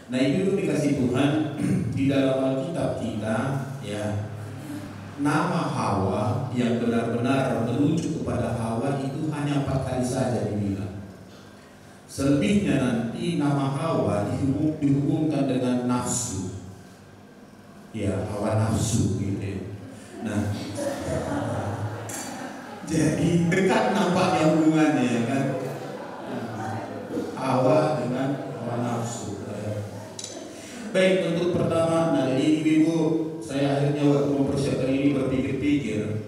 Nah itu dikasih Tuhan di dalam Alkitab kita, ya, nama Hawa yang benar-benar merujuk kepada Hawa itu hanya 4 kali saja dibilang. Selebihnya nanti nama Hawa dihubungkan dengan nafsu, ya, hawa nafsu gitu ya. Nah, jadi dekat nampaknya hubungannya kan, Hawa dengan hawa nafsu. Baik, untuk pertama, nah jadi ibu, saya akhirnya waktu mempersiapkan ini berpikir-pikir,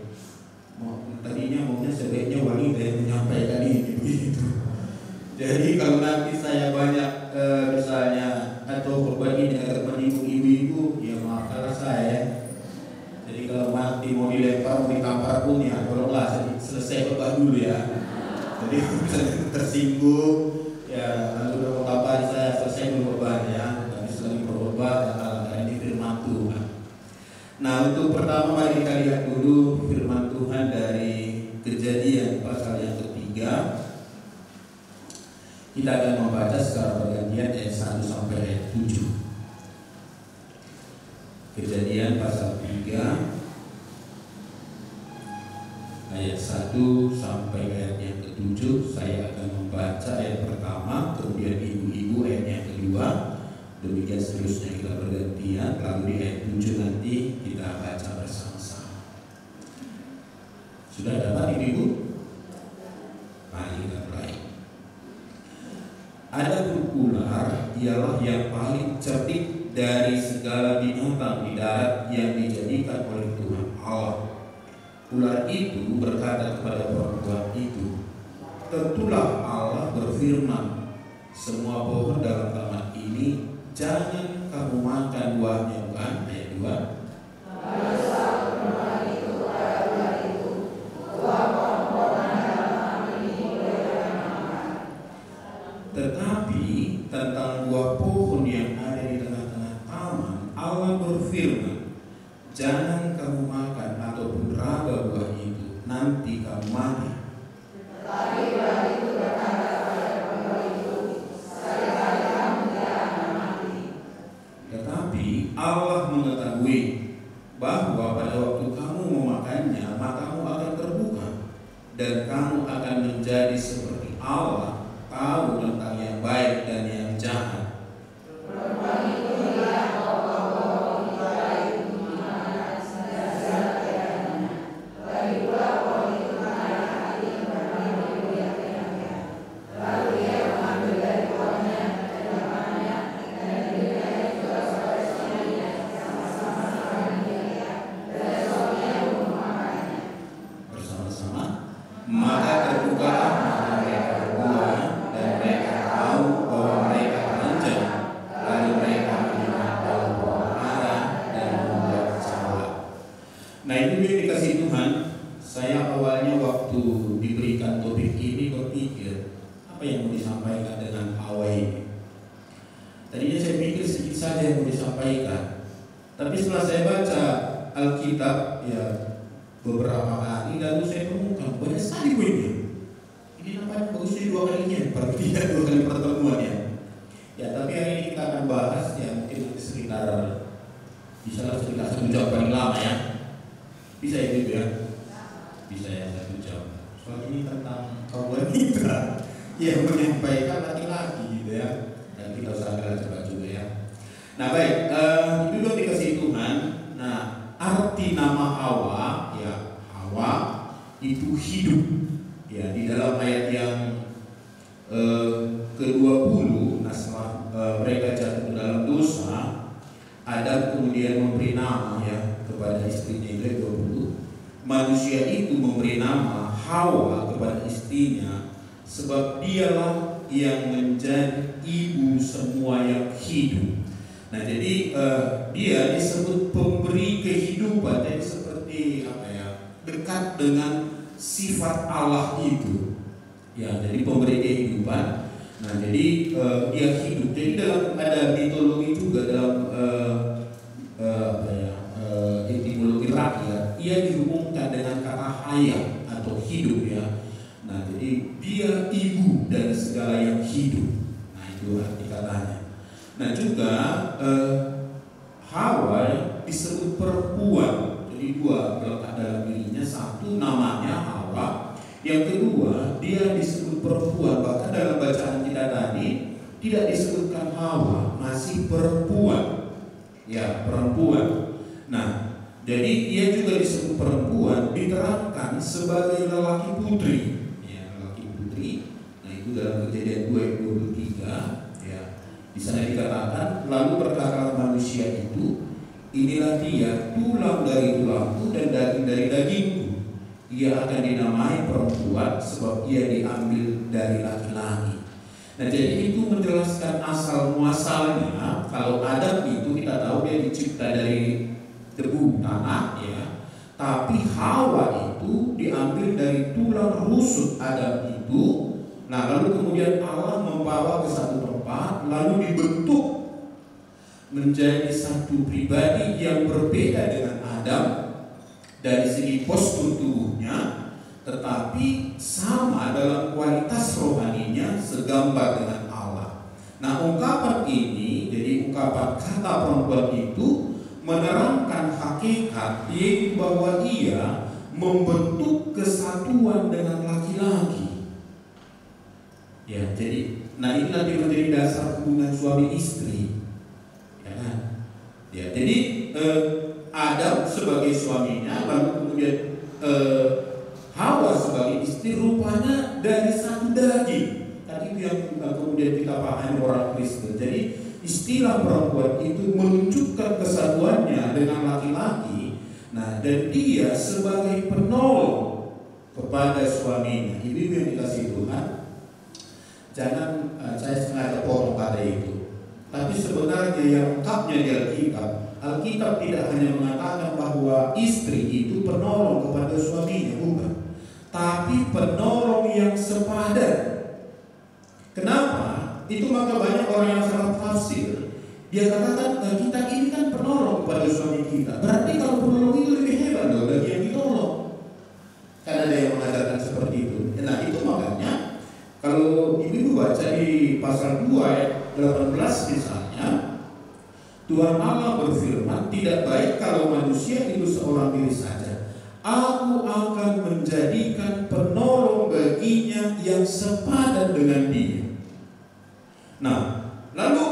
tadinya maunya sebaiknya wanita yang menyampaikan ini begitu. Jadi kalau nanti saya banyak misalnya atau berbagi dengan menghibur ibu-ibu, ya maaf karena saya. Jadi kalau mati mau dilempar, mau ditampar pun ya tolonglah selesai khotbah dulu ya. Jadi misalnya tersinggung, ya lalu udah apa saya selesai dulu khotbahnya. Ini firman Tuhan. Nah, untuk pertama mari kita lihat dulu firman Tuhan dari Kejadian pasal yang ketiga. Kita akan membaca secara bergantian ayat 1 sampai ayat 7. Kejadian pasal 3 ayat 1 sampai ayat yang ke-7. Saya akan membaca ayat pertama, kemudian ibu-ibu ayat yang kedua. Demikian seterusnya kita bergantian. Lalu di ayat 7 nanti kita baca bersama-sama. Sudah dapat ibu? Mari kita mulai. Adapun ular ialah yang paling cerdik dari segala binatang di darat yang dijadikan oleh Tuhan Allah. Ular itu berkata kepada perempuan itu, "Tentulah Allah berfirman, semua pohon dalam taman ini jangan kamu makan buahnya." Bukan? Ayat 2. Tetapi tentang buah pohon yang ada di tengah-tengah taman, Allah berfirman, "Jangan kamu makan ataupun raba buah itu, nanti kamu mati." Tetapi buah itu berkata kepada perempuan itu, "Sekali-kali kamu tidak akan mati." Tetapi Allah mengetahui bahwa pada waktu kamu memakannya, matamu akan terbuka dan kamu akan menjadi seperti Allah, tahu tentang yang baik dan yang jahat. Perempuan itu melihat bahwa pohon itu baik untuk dimakan dan sehat keadaannya. Lagi pula pohon itu menarik hati kepada ibu yang kenyang. Lalu dia mengambil dari buahnya dan dimakannya, dan diberikannya juga kepada suaminya sama-sama dengan dia, dan suaminya pun memakannya. Bersama-sama, maka terbukalah mata mereka berdua, dan mereka tahu bahwa mereka telanjang. Lalu mereka menyimak daun pohon ara dan membuat salak. Nah, itu dia dikasih Tuhan. Saya awalnya waktu diberikan topik ini berpikir apa yang mau disampaikan dengan Hawa ini. Tadinya saya pikir sedikit saja yang mau disampaikan, tapi setelah saya baca Alkitab ya beberapa kali, lalu saya menemukan banyak sekali poinnya. Ini namanya bagusnya 2 kalinya, pertemuan 2 kali pertemuan ya. Ya, tapi hari ini kita akan bahas ya mungkin sekitar bisa sekitar 1 jam paling lama ya. Bisa ya Ibu ya? Bisa ya 1 jam. Soal ini tentang kaum wanita yang menyampaikan laki-laki gitu ya. Dan kita usahakan cepat juga ya. Nah baik, itu dulu dikasih Tuhan. Nah, arti nama Hawa ya, Hawa itu hidup. Ya, di dalam ayat yang ke-20, nah setelah mereka jatuh dalam dosa, Adam kemudian memberi nama ya kepada istrinya, itu ayat 20. Manusia itu memberi nama Hawa kepada istrinya, sebab dialah yang menjadi ibu semua yang hidup. Nah jadi dia disebut pemberi kehidupan, jadi seperti apa ya, dekat dengan sifat Allah itu ya, jadi pemberi kehidupan. Nah jadi dia hidup. Jadi dalam ada mitologi juga, dalam etimologi rakyat, ia dihubungkan dengan kata hayat atau hidup ya. Nah jadi dia ibu dari segala yang hidup. Nah itu arti katanya. Nah juga Hawa disebut perempuan. Jadi dua melekat dalam dirinya. Satu namanya Hawa, yang kedua dia disebut perempuan. Bahkan dalam bacaan kita tadi tidak disebutkan Hawa, masih perempuan. Ya, perempuan. Nah, jadi dia juga disebut perempuan, diterangkan sebagai lelaki putri. Ya, lelaki putri. Nah, itu dalam Kejadian 2 ayat 23. Ya, di sana dikatakan, lalu berkatalah manusia itu, inilah dia, tulang dari tulangku dan daging dari dagingku. Ia akan dinamai perempuan sebab ia diambil dari laki-laki. Nah, jadi itu menjelaskan asal muasalnya. Kalau Adam itu kita tahu dia dicipta dari debu tanah, ya. Tapi Hawa itu diambil dari tulang rusuk Adam itu. Nah, lalu kemudian Allah membawa ke satu tempat, lalu dibentuk menjadi satu pribadi yang berbeda dengan Adam dari segi postur tubuhnya, tetapi sama dalam kualitas rohaninya, segambar dengan Allah. Nah, ungkapan ini, jadi ungkapan kata perempuan itu menerangkan hakikat, yaitu bahwa ia membentuk kesatuan dengan laki-laki. Ya, jadi, nah ini nanti menjadi dasar hubungan suami istri. Ya kan? Ya, jadi Adam sebagai suaminya, lalu kemudian Hawa sebagai istri, rupanya dari satu daging. Tadi itu yang kemudian kita pahami orang Kristen. Jadi istilah perempuan itu menunjukkan kesatuannya dengan laki-laki. Nah, dan dia sebagai penolong kepada suaminya. Ibu yang dikasih Tuhan, jangan saya sengaja potong kata itu. Tapi sebenarnya yang lengkapnya di Alkitab tidak hanya mengatakan bahwa istri itu penolong kepada suaminya, bukan, tapi penolong yang sepadan. Kenapa? Itu maka banyak orang yang salah tafsir. Dia katakan kita ini kan penolong kepada suami kita. Berarti kalau penolong itu lebih hebat loh bagi yang ditolong. Kan ada yang mengajarkan seperti itu. Nah, itu makanya kalau ibu baca di pasal 2 ayat 18 misalnya, Tuhan Allah berfirman, tidak baik kalau manusia itu seorang diri saja. Aku akan menjadikan penolong baginya yang sepadan dengan dia. Nah, lalu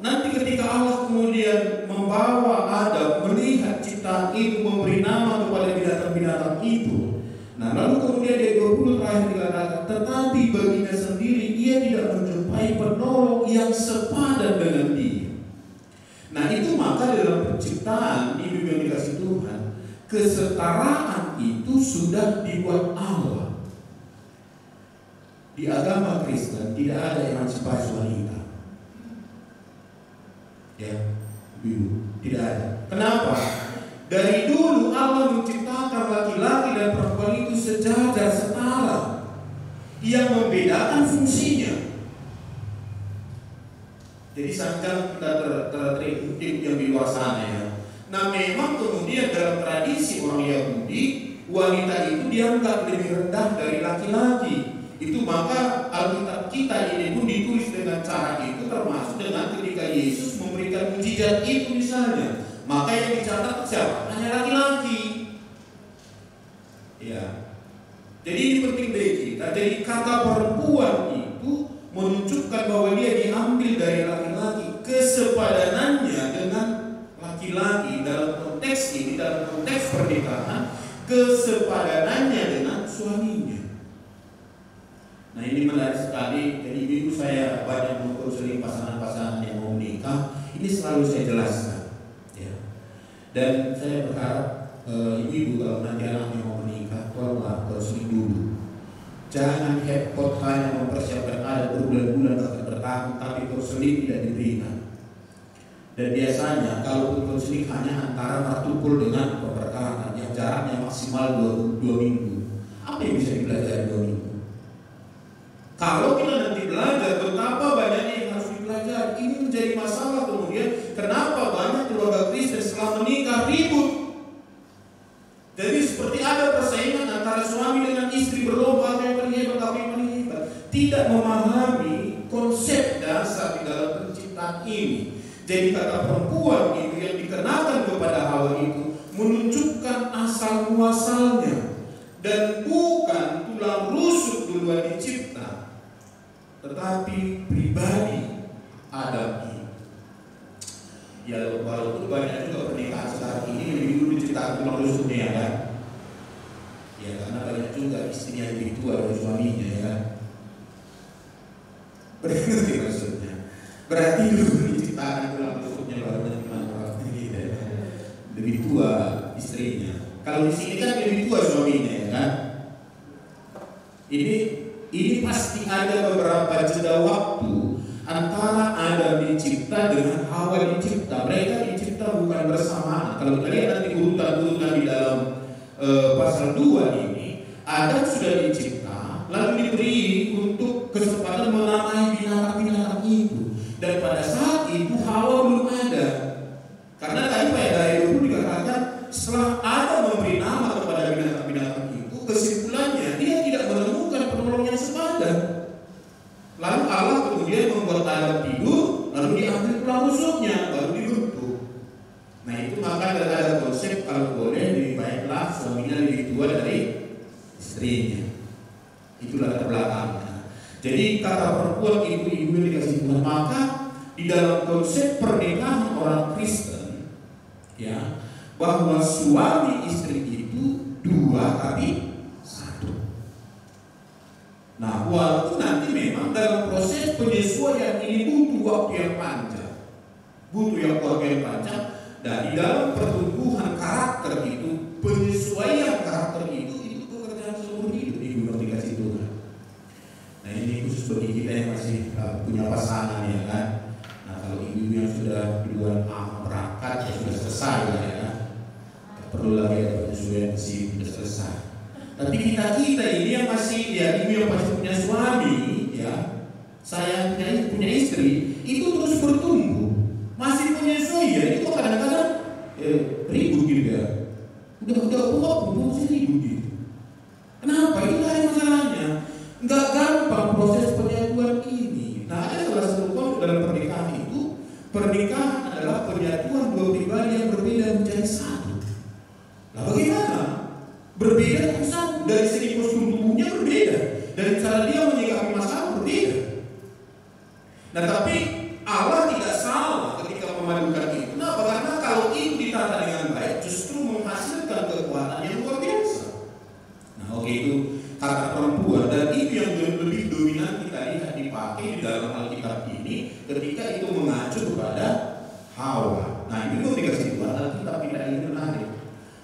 nanti ketika Allah kemudian membawa Adam melihat ciptaan itu, memberi nama kepada binatang-binatang itu. Nah, lalu kemudian di 20 terakhir dikatakan, tetapi baginya sendiri ia tidak menjumpai penolong yang sepadan dengan dia. Nah, itu maka dalam penciptaan ibu yang dikasih Tuhan, kesetaraan itu sudah dibuat Allah. Di agama Kristen tidak ada emansipasi wanita. Ya, ibu, tidak ada. Kenapa? Dari dulu Allah menciptakan laki-laki dan perempuan itu sejajar, setara. Yang membedakan fungsinya. Jadi sampai kita terintip yang di luar sana, ya. Nah, memang kemudian dalam tradisi orang Yahudi, wanita itu dianggap lebih rendah dari laki-laki. Itu maka Alkitab kita ini pun ditulis dengan cara itu, termasuk dengan ketika Yesus memberikan mujizat itu misalnya. Maka yang dicatat siapa? Hanya laki-laki. Ya. Jadi ini penting bagi kita. Jadi kata perempuan itu menunjukkan bahwa dia diambil dari laki-laki, kesepadanannya dengan laki-laki dalam konteks ini, dalam konteks pernikahan, kesepadanannya dengan suaminya. Nah, ini menarik sekali. Jadi ibu saya banyak mengkonseling pasangan-pasangan yang mau menikah, ini selalu saya jelaskan, ya. Dan saya berharap ibu kalau nanti anaknya mau menikah, tolonglah konseling dulu. Jangan hepot hanya mempersiapkan adat berbulan-bulan akan bertahun, tapi konseling tidak diberikan. Dan biasanya kalau konseling hanya antara martupul dengan pemberkatan yang jaraknya maksimal 2 minggu. Apa yang bisa dipelajari 2 minggu? Kalau kita nanti belajar betapa banyaknya yang harus dipelajari, ini menjadi masalah kemudian. Kenapa banyak keluarga Kristen setelah menikah ribut? Jadi seperti ada persaingan antara suami dengan istri, berlomba apa yang paling hebat, apa yang paling hebat. Tidak memahami konsep dasar di dalam penciptaan ini. Jadi kata perempuan itu yang dikenakan kepada Hawa itu menunjukkan asal muasalnya, dan bukan tulang rusuk duluan dicipta, tetapi pribadi Adam ini. Ya walaupun banyak juga pernikahan sekarang ini lebih dulu diciptakan tulang rusuknya, ya kan? Ya karena banyak juga istrinya lebih tua dari suaminya, ya kan? Berarti maksudnya, berarti dulu diciptakan tulang rusuknya baru nanti lebih tua istrinya. Kalau di sini kan lebih tua suaminya, ya kan? Ini pasti ada beberapa jeda waktu antara Adam dicipta dengan Hawa dicipta. Mereka dicipta bukan bersamaan. Kalau kita lihat nanti urutan-urutan di dalam pasal 2 ini, Adam sudah dicipta, lalu diberi untuk kesempatan menamai binatang-binatang itu. Dan pada saat itu Hawa belum ada. Karena tadi pada ayat 20 dikatakan setelah Adam memberi nama kepada binatang-binatang itu, kesimpulannya dia tidak menemukan penolong yang sepadan. Lalu Allah kemudian membuat Adam tidur, lalu diambil tulang rusuknya, baru dibentuk. Nah itu maka ada konsep kalau boleh lebih baiklah suaminya lebih tua dari istrinya. Itulah latar belakangnya. Jadi kata perempuan itu ibu yang dikasih Tuhan. Maka di dalam konsep pernikahan orang Kristen, ya, bahwa suami istri itu dua tapi satu. Nah, walaupun nanti memang dalam proses penyesuaian ini butuh waktu yang panjang, dan di dalam pertumbuhan karakter itu, penyesuaian karakter itu pekerjaan seumur hidup ibu yang dikasih Tuhan. Nah ini khusus bagi kita yang masih punya pasangan, ya kan. Nah kalau ibu yang sudah duluan berangkat ya sudah selesai, ya kan. Perlu lagi ada penyesuaian sih, sudah selesai. Tapi kita ini yang masih, ya ibu yang masih punya suami, ya, saya punya istri, itu terus bertumbuh, masih penyesuaian itu kadang-kadang ribut gitu ya. Udah masih ribut gitu. Kenapa? Itu nggak ada masalahnya. Nggak gampang proses penyatuan ini. Nah ada salah satu konsep dalam pernikahan itu, pernikahan adalah penyatuan dua pribadi yang berbeda menjadi satu. Nah bagaimana? Berbeda tapi satu. Dari segi kostum tubuhnya berbeda, dari cara dia menyikapi masalah berbeda. Nah tapi Allah tidak salah ketika memadukan itu. Kenapa? Karena kalau ini ditata dengan baik, justru menghasilkan kekuatan yang luar biasa. Nah oke, itu kata perempuan, dan itu yang lebih dominan kita lihat dipakai di dalam Alkitab ini ketika itu mengacu kepada Hawa. Nah itu dikasih Tuhan, Alkitab kita ini menarik.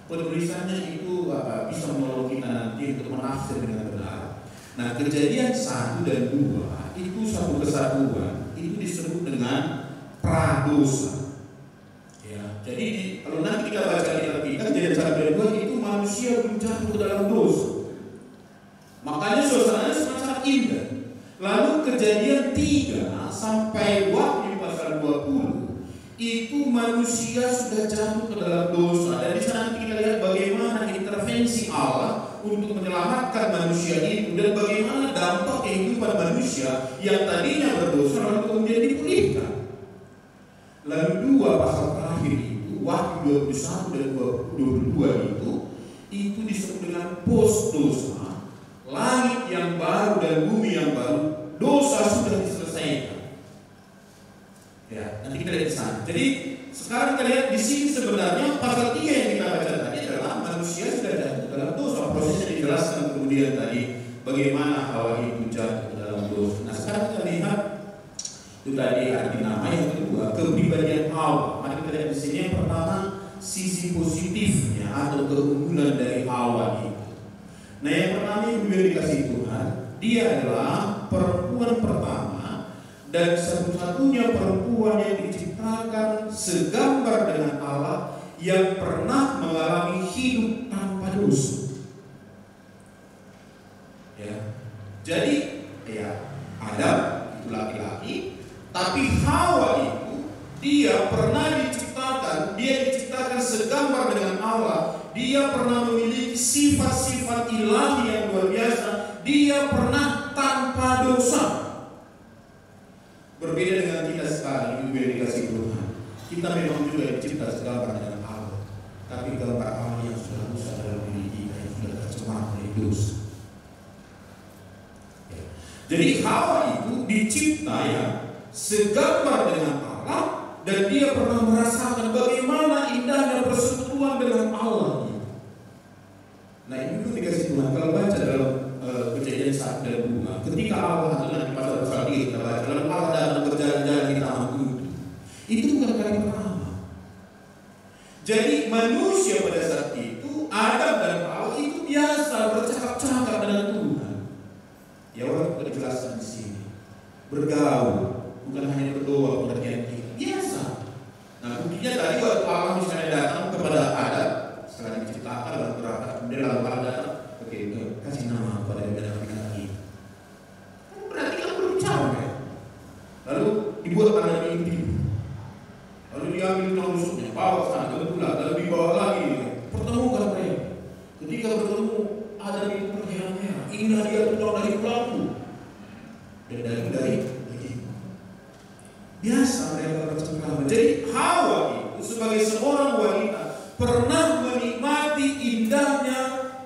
Penulisannya itu bisa menolong kita nanti untuk menafsir dengan benar. Nah Kejadian 1 dan 2 itu satu kesatuan, itu disebut dengan pradosa. Ya, jadi kalau nanti kita baca di Alkitab Kejadian 1 dan 2 itu manusia jatuh ke dalam dosa. Makanya suasananya sangat indah. Lalu Kejadian 3 sampai Wahyu pasal 20 itu manusia sudah jatuh ke dalam dosa. Dan di sana kita lihat bagaimana intervensi Allah untuk menyelamatkan manusia itu, dan bagaimana dampak kehidupan manusia yang tadinya berdosa lalu kemudian dipulihkan. Lalu 2 pasal terakhir itu, Wahyu 21 dan 22 itu disebut dengan post dosa, langit yang baru dan bumi yang baru, dosa sudah diselesaikan. Ya, nanti kita lihat di sana. Jadi sekarang kita lihat di sini sebenarnya pasal 3 yang kita baca tadi adalah manusia sudah jatuh dalam dosa. Prosesnya dijelaskan kemudian tadi bagaimana Hawa itu jatuh dalam dosa. Nah sekarang kita lihat itu tadi arti nama yang kedua, kepribadian Hawa. Mari kita lihat di sini yang pertama sisi positifnya atau keunggulan dari Hawa itu. Nah yang pertama yang dikasih Tuhan, dia adalah perempuan pertama dan satu-satunya perempuan yang diciptakan segambar dengan Allah yang pernah mengalami hidup tanpa dosa. Ya. Jadi, ya, Adam itu laki-laki, tapi Hawa itu dia pernah diciptakan segambar dengan Allah. Dia pernah memiliki sifat-sifat ilahi yang luar biasa. Dia pernah tanpa dosa. Berbeda dengan kita sekarang, ibu yang dikasih Tuhan. Tuhan. Kita memang juga dicipta segambar dengan Allah, tapi gambar Allah yang sudah rusak dalam diri kita, yang sudah tercemar oleh dosa. Ya. Jadi Hawa itu dicipta ya segambar dengan Allah, dan dia pernah merasakan bagaimana indahnya persekutuan dengan Allah. Nah ini itu dikasih Tuhan. Kalau baca dalam Kejadian 1 dan 2, ketika Allah itu nanti pasal-pasal ini kita baca, lalu Allah datang berjalan-jalan di taman itu bukan kali pertama. Jadi manusia pada saat itu, Adam dan Hawa itu biasa bercakap-cakap dengan Tuhan. Ya orang sudah dijelaskan di sini, bergaul, bukan hanya berdoa pengertian kita biasa. Nah buktinya tadi waktu Allah misalnya datang kepada Adam setelah diciptakan lalu berangkat, kemudian lalu Allah datang, oke, kasih nama kepada binatang ini. Berarti kan berbicara ya. Lalu dibuat anak ini, lalu diambil tulang rusuknya, bawa ke sana, lalu dibawa lagi, pertemukan mereka. Ketika bertemu, Adam itu terheran-heran, inilah dia tulang dari tulangku dan dari dagingku. Biasa mereka bercengkrama. Jadi Hawa itu sebagai seorang wanita pernah menikmati indahnya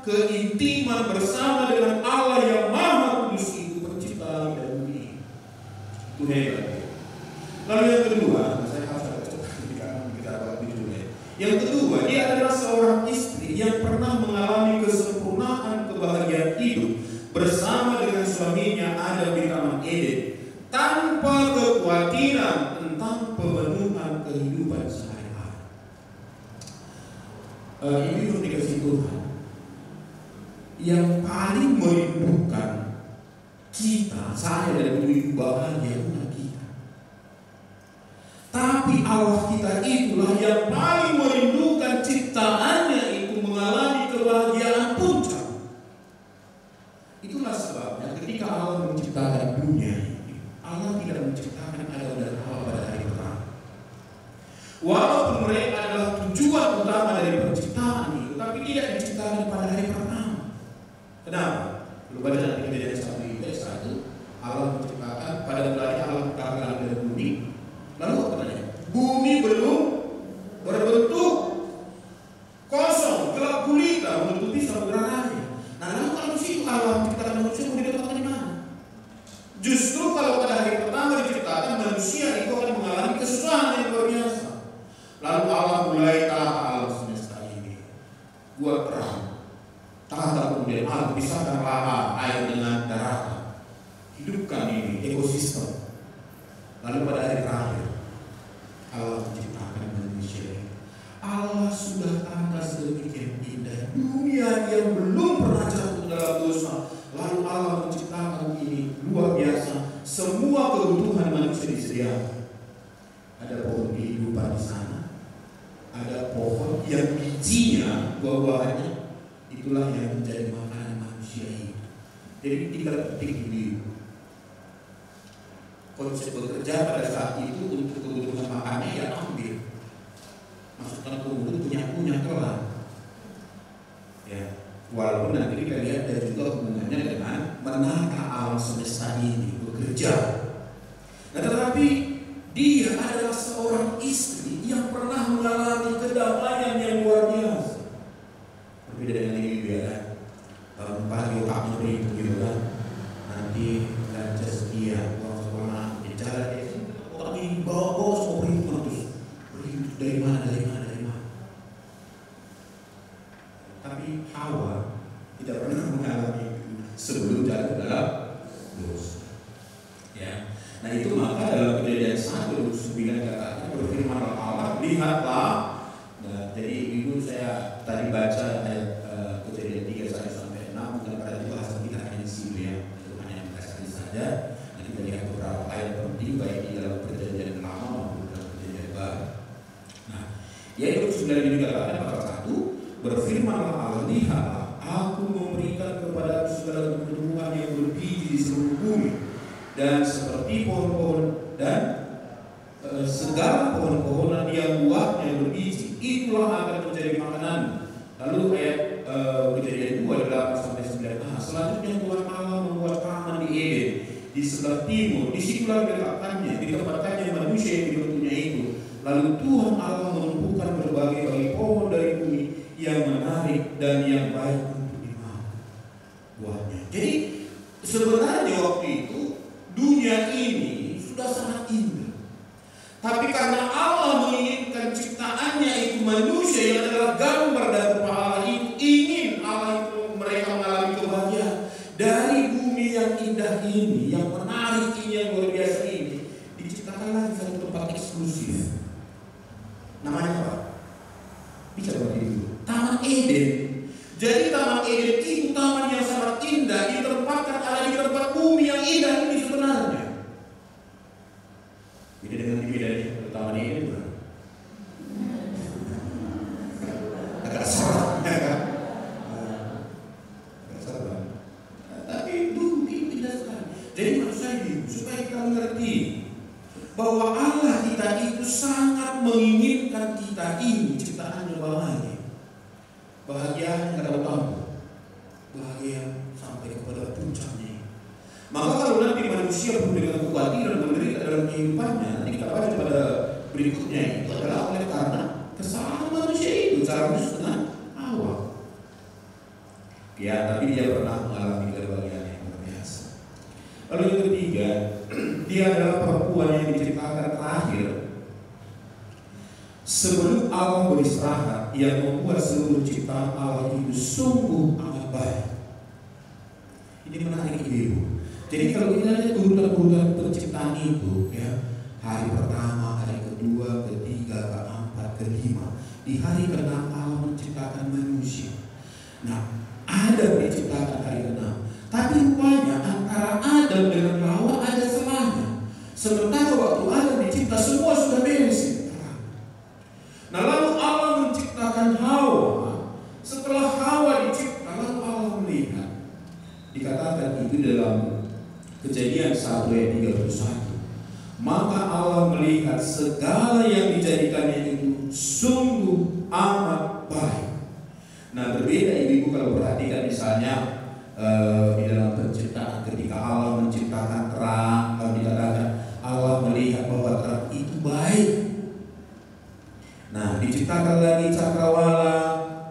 keintiman bersama dengan Allah yang Maha Kudus itu, pencipta langit dan bumi. Itu hebat. Lalu yang kedua, saya harus kita bahas judulnya. Yang kedua, dia adalah seorang istri yang pernah mengalami kesempurnaan kebahagiaan hidup bersama dengan suaminya Adam di Taman Eden, tanpa kekhawatiran tentang pemenuhan kehidupan sehari-hari. Ini untuk dikasih Tuhan. Yang paling merindukan kita, saya dan ibu bahagia bukan kita, tapi Allah kita itulah yang paling merindukan ciptaannya itu mengalami kebahagiaan puncak. Itulah sebabnya ketika Allah menciptakan dunia ini, Allah tidak menciptakan Adam dan Hawa pada hari pertama. Walaupun mereka adalah tujuan utama dari penciptaan itu, tapi tidak diciptakan pada hari pertama. Kenapa? Lu baca nanti Kejadian 1 Allah menciptakan pada mulanya Allah menciptakan langit dan bumi. Lalu apa katanya? Bumi belum berbentuk, kosong, gelap gulita, menutupi samudera raya. Nah lalu kalau situ Allah menciptakan manusia, mau diletakkan di mana? Justru kalau pada hari pertama diciptakan manusia itu akan mengalami kesusahan yang luar biasa. Lalu Allah mulai tata alam semesta ini, buat terang. Tata kemudian Allah pisahkan lava, air dengan daratan, hidupkan ini ekosistem. Lalu pada hari terakhir Allah menciptakan manusia. Allah sudah tata sedemikian indah dunia yang belum pernah jatuh dalam dosa. Lalu Allah menciptakan ini luar biasa. Semua kebutuhan manusia disediakan. Ada pohon kehidupan di sana, ada pohon yang bijinya, buah-buahannya itulah yang menjadi makanan manusia ini. Jadi tinggal petik di konsep bekerja pada saat itu untuk kebutuhan makannya ya ambil, masukkan ke mulut, punya kelar. Ya, walaupun nanti kita lihat ada juga hubungannya dengan menata alam semesta ini, bekerja. Nah, tetapi dia adalah seorang istri yang pernah mengalami kedamaian yang luar biasa. Berbeda dengan ini biar pagi otaknya beribu gitu kan, nanti belanja sekian uang sekolah bicara orang ini bawa semua beribu terus dari mana. Tapi Hawa tidak pernah mengalami itu sebelum jatuh dalam dosa. Ya, nah itu maka dalam Kejadian 1:9 katakan berfirman Allah, lihatlah. Nah, jadi ibu saya tadi baca ayat Kejadian 3:1-6, bukan pada bahasa kita hanya di sini ya, itu hanya dikasih saja. Nah, kita lihat beberapa ayat penting baik di dalam Perjanjian Lama maupun dalam Perjanjian Baru. Nah, yaitu 9 ini dikatakan pasal 1, berfirmanlah Allah, lihatlah, aku memberikan kepada segala tumbuhan yang berbiji di seluruh bumi, dan seperti pohon-pohon dan segala pohon-pohonan yang buahnya berbiji, itulah akan menjadi makanan. Lalu ayat Kejadian 2:8-9. Selanjutnya Tuhan Allah membuat taman di Eden di sebelah timur, disitulah diletakkannya, ditempatkannya manusia yang dibentuknya itu. Lalu Tuhan Allah menumbuhkan berbagai pohon dari bumi yang menarik dan yang baik untuk dimakan buahnya. Jadi sebenarnya waktu itu dunia ini sudah sangat indah. Tapi karena Allah menginginkan ciptaannya itu manusia yang adalah gambar dan rupa Allah itu, ingin Allah itu mereka mengalami kebahagiaan dari bumi yang indah ini, yang menarik ini, yang luar biasa ini, diciptakanlah satu tempat eksklusif. Namanya apa? Bicara dulu. Taman Eden. Jadi Taman Eden itu taman yang sangat indah, ditempatkan ada di tempat bumi yang indah ini sebenarnya. Beda dengan di Taman Eden, bukan? Agak serem, ya kan? Agak serem. Tapi bumi itu indah sekali. Jadi maksud saya ini supaya kita mengerti bahwa Allah kita itu sangat menginginkan kita ini ciptaannya bahagia. Bahagia yang tidak tahu, bahagia sampai kepada puncaknya. Maka kalau nanti manusia pun dengan kekhawatiran menderita dalam kehidupannya, nanti kita baca pada berikutnya itu adalah oleh karena kesalahan manusia itu, cara dengan awal. Ya, tapi dia pernah mengalami kebahagiaan yang luar biasa. Lalu yang ketiga, dia adalah perempuan yang diciptakan terakhir sebelum Allah beristirahat, yang membuat seluruh ciptaan Allah itu sungguh amat baik. Ini menarik ibu. Jadi kalau kita lihat urutan-urutan penciptaan itu, ya, hari pertama, hari kedua, ketiga, keempat, kelima, di hari ke-6 Allah menciptakan manusia. Nah, Adam diciptakan hari ke-6. Tapi rupanya antara Adam dengan Hawa ada selahnya. Sementara waktu Adam dicipta semua sudah beres. Nah lalu Allah menciptakan Hawa. Setelah Hawa dicipta, lalu Allah melihat. Dikatakan itu dalam Kejadian 1 ayat 31. Maka Allah melihat segala yang dijadikannya itu sungguh amat baik. Nah berbeda ibu kalau perhatikan misalnya di dalam penciptaan, ketika Allah menciptakan terang, kalau dikatakan Allah melihat bahwa terang itu baik. Nah diciptakan lagi cakrawala,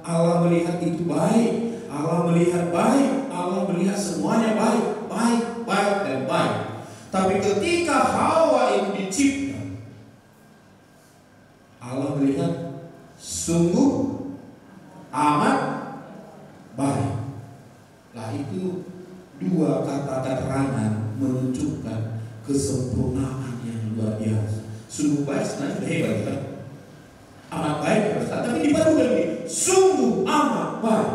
Allah melihat itu baik, Allah melihat baik, Allah melihat semuanya baik, baik, baik dan baik. Tapi ketika Hawa itu dicipta, Allah melihat sungguh amat baik. Nah itu dua kata keterangan menunjukkan kesempurnaan yang luar biasa. Sungguh baik sebenarnya sudah hebat kan? Amat baik tapi dipadukan ini sungguh amat baik.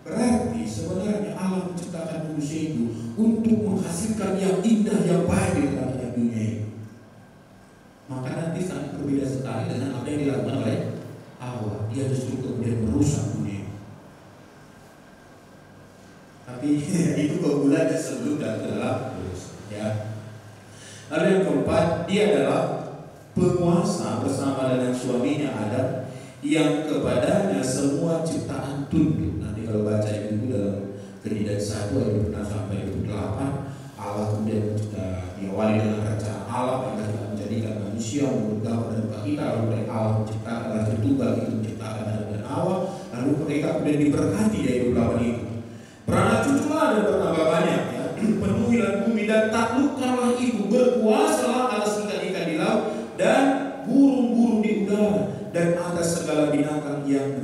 Berarti sebenarnya Allah menciptakan manusia itu untuk menghasilkan yang indah, yang baik di dalam dunia ini. Maka nanti sangat berbeda sekali dengan apa yang dilakukan oleh Hawa. Dia justru kemudian merusak dunia. Tapi itu keunggulannya sebelum dan setelah, ya. Lalu yang keempat, dia adalah penguasa bersama dengan suaminya Adam, yang kepadanya semua ciptaan tunduk. Nanti kalau baca itu dalam Kejadian 1 ayat 6 sampai 28, Allah kemudian diawali dengan rencana Allah yang menjadikan manusia menurut gambar dan rupa kita. Lalu mereka Allah menciptakan Raja Tunggal itu menciptakan Adam dan Hawa. Lalu mereka kemudian diberkati dari 28 itu. Beranak cuculah dan bertambah banyak, ya. Penuhilah bumi dan taklukkanlah itu, berkuasalah atas ikan-ikan di laut dan burung-burung di udara dan atas segala binatang yang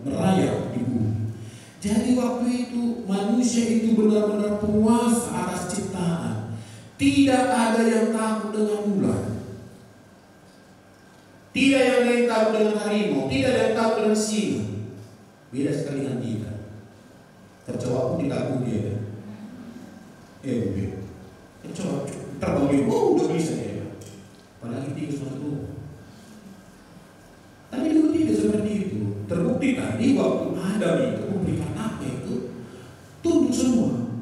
merayap di bumi. Jadi waktu itu manusia itu benar-benar penguasa atas ciptaan. Tidak ada yang takut dengan ular, tidak ada yang takut dengan harimau, tidak ada yang takut dengan singa. Beda sekali dengan kita. Kecoa pun ditakuti dia. Kecoa terbang dia, udah bisa ya. Apalagi tikus masuk. Tapi dulu tidak seperti itu. Terbukti tadi waktu Adam itu memberikan anaknya itu tunduk semua.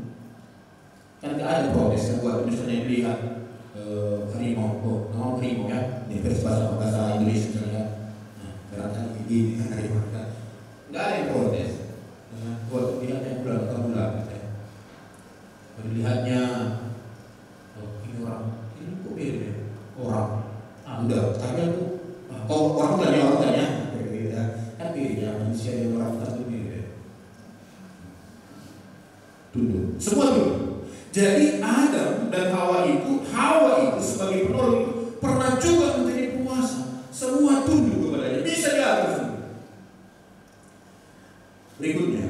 Kan tidak ada protes yang buat misalnya lihat harimau, nama harimau ya, di versi bahasa Indonesia misalnya. Nah, barangkali ini kan harimau kan, nggak ada yang protes. Buat lihat yang bulan, melihatnya ini orang, ini kok beda orang, udah tapi aku orang tanya kan beda manusia yang orang itu beda. Tunduk, semua tunduk. Jadi Adam dan Hawa itu sebagai penolong itu pernah juga menjadi penguasa. Semua tunduk kepadanya, bisa diatur semua. Berikutnya,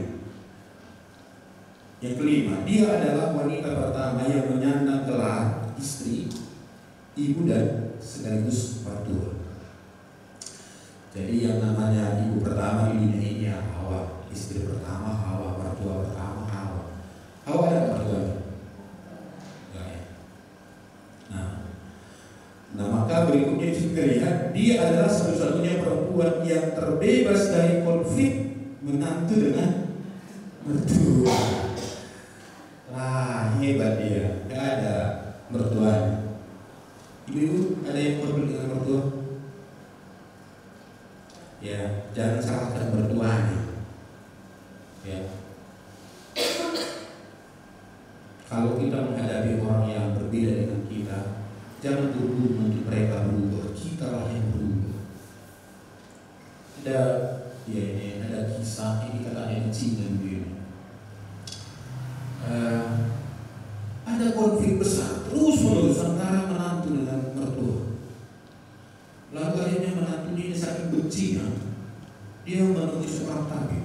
yang kelima, dia adalah wanita pertama yang menyandang gelar istri, ibu dan sekaligus mertua. Jadi yang namanya ibu pertama di dunia ini ya Hawa, istri pertama Hawa, mertua pertama Hawa. Hawa ada mertuanya? Enggak ya. Nah maka berikutnya kita lihat dia adalah satu-satunya perempuan yang terbebas dari konflik menantu dengan mertua. Wah hebat dia, nggak ada mertuanya. Ibu ada yang konflik dengan mertua? Ya, jangan salahkan mertuanya. Ya. Kalau kita menghadapi orang yang berbeda dengan kita, jangan tunggu nanti mereka berubah, kita lah yang berubah. Ada kisah ini katanya di Cina begini. Ada konflik besar terus menerus antara menantu dengan mertua. Lalu akhirnya menantu ini saking bencinya, dia menemui seorang tabib.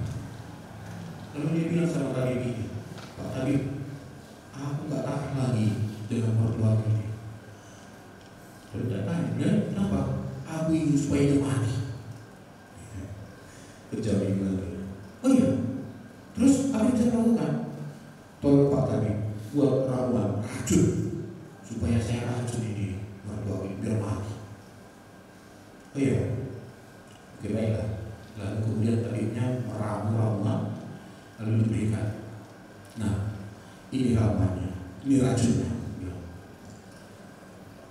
Lalu dia bilang sama tabib ini, Pak Tabib, aku gak tahan lagi dengan mertua ini. Lalu dia tanya, kenapa? Aku ingin supaya dia mati. Kejam ini lagi. Oh iya, terus apa yang saya lakukan? Tolong Pak Tabib, buat ramuan racun supaya saya racun ini mertua ini biar mati. Oh iya, oke baiklah. Lalu kemudian tabibnya meramu ramuan lalu diberikan. Nah, ini ramuannya, ini racunnya.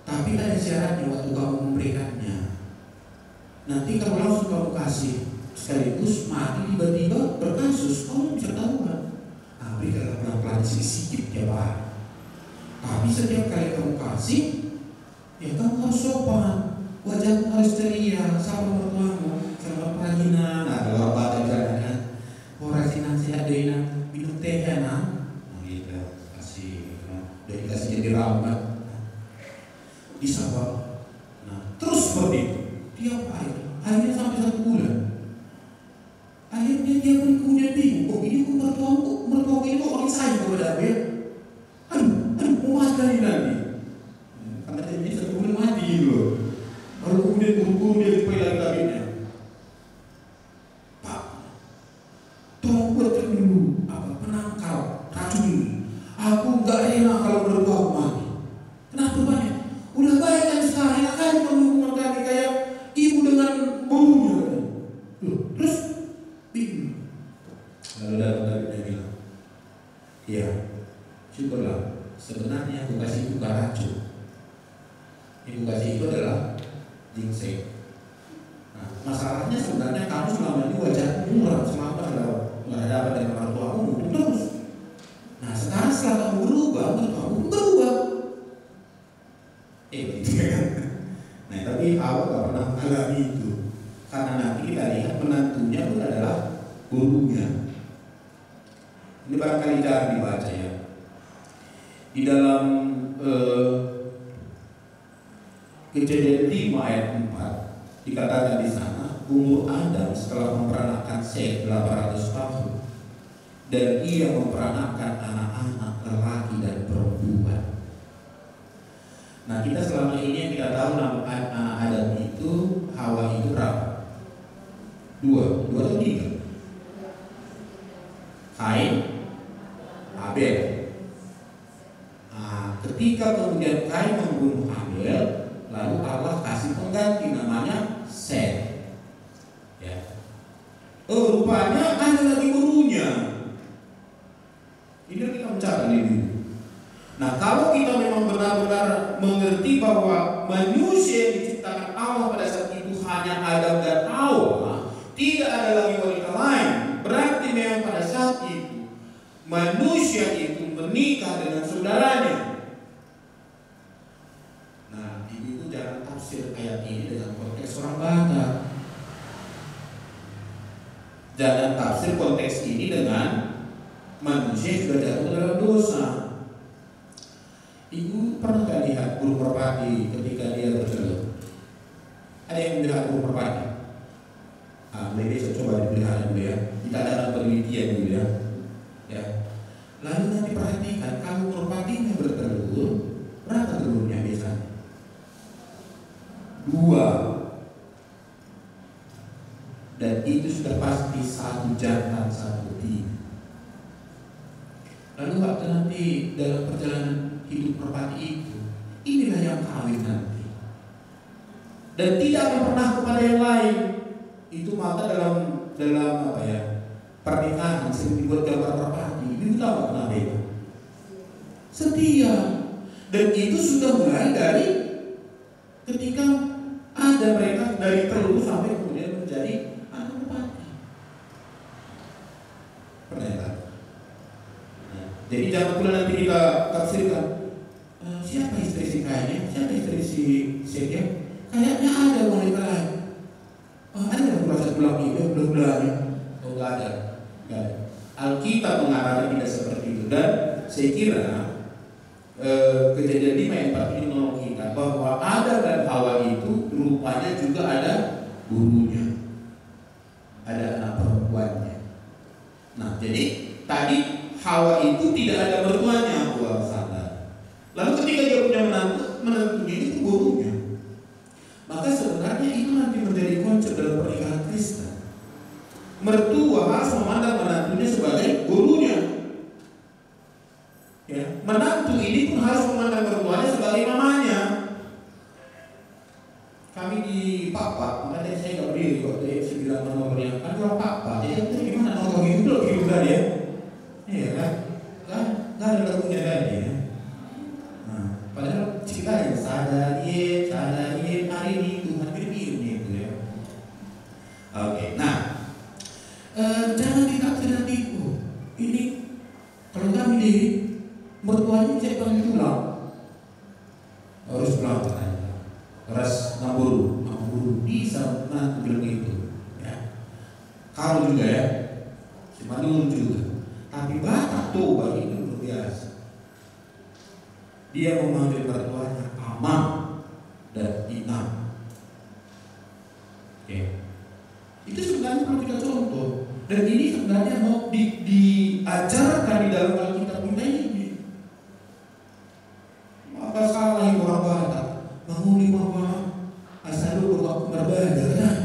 Tapi ada syaratnya waktu kamu memberikannya. Nanti kalau langsung kamu kasih sekaligus mati tiba-tiba berkasus, kamu bisa tahuan. Nah, berikanlah pelan-pelan sedikit tiap hari. Tapi setiap kali kamu kasih, ya kamu harus sopan. Wajahmu harus ceria, sama mertuamu, sama perajinan. Nah, kalau apa ada kan? Oh rajinan saya ada minum teh ya nah. Gitu, kasih, udah dikasih jadi ramuan, disapa. Nah, terus seperti itu, tiap hari, akhirnya sampai 1 bulan. Akhirnya dia pun kemudian bingung, kok ini mertua ini kok orang sayang kepada aku ya? Aduh, mau mati nanti. Karena dia ini 1 bulan mati loh. Lalu kemudian buru-buru dia supaya lagi tabibnya. Pak, tolong buatkan dulu penangkal racun ini. Aku gak enak kalau mertua aku mati. Kenapa banyak? Udah baik kan sekarang, kan menghukum kami kayak ibu dengan baunya. Terus bingung. Lalu tabibnya bilang, iya, syukurlah. Sebenarnya aku kasih itu gak racun. Ibu kasih itu adalah ginseng. Nah, masalahnya sebenarnya kamu selama ini wajahmu murah, selama nggak ada apa dengan mertuamu terus. Nah sekarang setelah kamu berubah, mertuamu berubah. Gitu kan? Nah tapi awal nggak pernah mengalami itu, karena nanti kita lihat menantunya itu adalah gurunya. Ini barangkali jarang dibaca ya. Di dalam Kejadian 5 ayat 4 dikatakan di sana, umur Adam setelah memperanakkan Set 800 tahun, dan ia memperanakkan anak-anak lelaki dan perempuan. Nah kita selama ini yang kita tahu nama anak Adam itu, Hawa itu berapa? 2 atau 3? Kain, Abel. Nah ketika kemudian Kain membunuh Abel, lalu Allah kasih pengganti namanya Set. Ya. Rupanya ada lagi gurunya. Ini kita mencatat ini. Nah, kalau kita memang benar-benar mengerti bahwa manusia yang diciptakan Allah pada saat itu hanya Adam dan Hawa, tidak ada lagi wanita lain. Berarti memang pada saat itu manusia itu menikah dengan saudaranya. Nah, ibu jangan tafsir ayat ini dengan Jangan tafsir konteks ini dengan manusia yang sudah jatuh dalam dosa. Ibu pernah gak lihat burung merpati ketika dia bertelur? Ada yang melihat burung merpati? Lebih saya coba dipelihara dulu ya. Kita ada penelitian dulu ya. Lalu nanti perhatikan, kalau merpatinya bertelur, berapa telurnya biasanya? 2. Dan itu sudah pasti 1 jantan 1 betina. Lalu waktu nanti dalam perjalanan hidup merpati itu, inilah yang kawin nanti. Dan tidak akan pernah kepada yang lain. Itu maka dalam pernikahan sering dibuat gambar merpati. Ibu tahu kenapa itu? Setia. Dan itu sudah mulai dari ketika ada mereka dari telur sampai kemudian menjadi anak merpati. Pernah ya? Jadi jangan pula nanti kita tafsirkan siapa istri si kayaknya, siapa istri si Setia? Kayaknya ada wanita lain. Ada yang merasa pulang itu belum-belumnya? Oh, nggak ada. Alkitab mengatakan tidak seperti itu. Dan saya kira Kejadian 5 ayat 4 ini menolong kita bahwa Adam dan Hawa itu rupanya juga ada gurunya, ada anak perempuannya. Nah, jadi tadi Hawa itu tidak ada mertuanya, buah sadar. Lalu ketika dia punya menantunya itu gurunya. Maka sebenarnya itu nanti menjadi konsep dalam pernikahan Kristen. Mertua harus memandang menantunya sebagai gurunya. Ya, menantu ini pun harus memandang mertuanya sebagai mamanya. Kami di Papa, makanya saya nggak berdiri waktu saya bilang nomornya kan kalau Papa, jadi itu gimana nomor itu loh gitu kan ya? Iya kan? Nggak ada lagunya tadi ya. Nah, padahal ceritanya sadari hari ini Tuhan berfirman itu ya. Oke, nah jangan ditafsir nanti ini kalau kami di mertuanya saya panggil pulang, harus pulang katanya, harus ngaburu bisa nanti bilang itu ya. Kalau juga ya si Madun juga, tapi Batak Toba itu luar biasa. Dia memanggil mertuanya Amang dan Inam. Oke. Itu sebenarnya perlu kita contoh. Dan ini sebenarnya mau diajarkan di dalam Alkitab kita ini. Maka salah yang orang Batak menguli bahwa asal lu berbeda kan?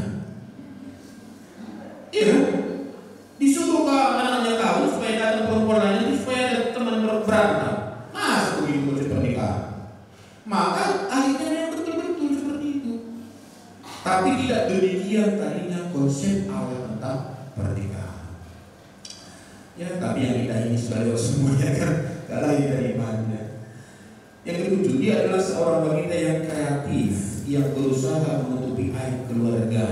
Iya. Disuruh ke anaknya kau supaya datang perempuan lain supaya ada teman berantem. Mas begitu proses pernikahan. Maka akhirnya yang betul-betul seperti itu. Tapi tidak demikian tadinya konsep awal tentang pernikahan. Ya, tapi yang kita ini sebagai semuanya kan gak lain dari mana. Yang ketujuh, dia adalah seorang wanita yang kreatif, yang berusaha menutupi aib keluarga.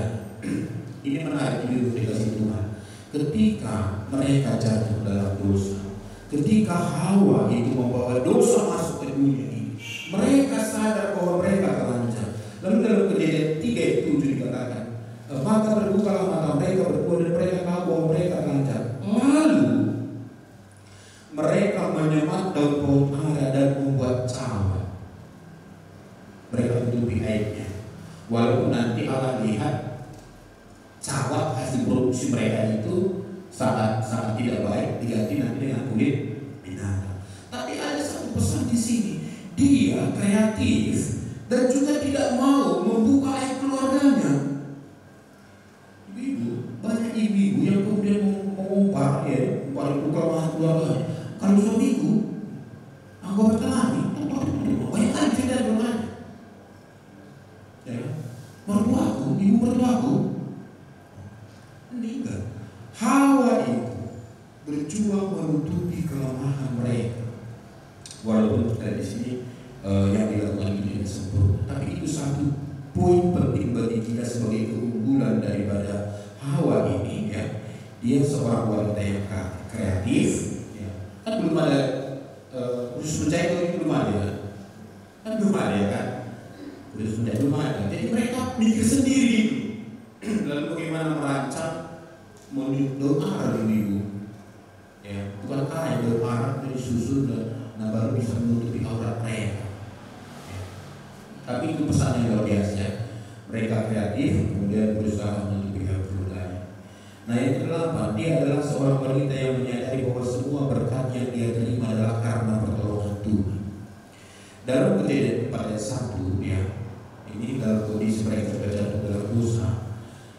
Ini menarik di dikasih Tuhan. Ketika mereka jatuh dalam dosa, ketika Hawa itu membawa dosa masuk ke dunia ini, mereka sadar bahwa mereka telanjang. Lalu dalam Kejadian 3 ayat 7 dikatakan, maka terbukalah mata mereka berdua dan mereka tahu bahwa mereka telanjang. Lalu mereka menyemat daun pohon ara dan membuat cawan. Mereka menutupi aibnya. Walaupun nanti Allah lihat cawan hasil produksi mereka itu sangat tidak baik, diganti nanti dengan kulit binatang. Tapi ada satu pesan di sini, dia kreatif dan juga tidak mau membuka aib keluarganya. Ibu, banyak ibu yang kemudian mengumbar ya, paling buka rumah keluarganya. Kalau suamiku, aku berkelani, banyak kali cerita di rumah. Ya, mertuaku, ibu mertuaku meninggal. Hawa itu berjuang menutupi kelemahan mereka. Walaupun kita di sini yang dilakukan itu tidak sempurna, tapi itu satu poin penting bagi kita sebagai keunggulan daripada Hawa ini ya. Dia seorang wanita yang kreatif ya. Kan belum ada khusus percaya itu belum ada kan belum ada kan khusus percaya belum ada. Jadi mereka mikir sendiri lalu bagaimana merancang daun arah ibu-ibu. Ya, bukan kain, daun arah dari susun dan baru bisa menutupi aurat mereka. Ya. Tapi itu pesan yang luar biasa. Mereka kreatif, kemudian berusaha menutupi aurat lain. Nah, yang kedelapan, dia adalah seorang wanita yang menyadari bahwa semua berkat yang dia terima adalah karena pertolongan Tuhan. Dalam Kejadian 4 ayat 1, ya, ini dalam kondisi mereka terjatuh dalam dosa.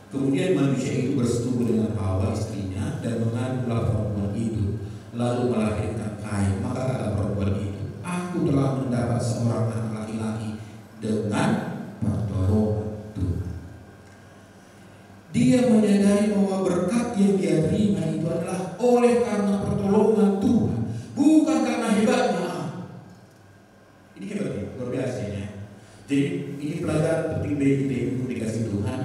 Kemudian manusia itu bersetubuh dengan Hawa istrinya dan mengandunglah perempuan itu, lalu melahirkan Kain. Maka kata perempuan itu, aku telah mendapat seorang anak laki-laki dengan pertolongan Tuhan. Dia menyadari bahwa berkat yang dia terima itu adalah oleh karena pertolongan Tuhan, bukan karena hebatnya. Ini hebatnya, luar biasa ya. Jadi ini pelajaran penting bagi kita untuk dikasih Tuhan.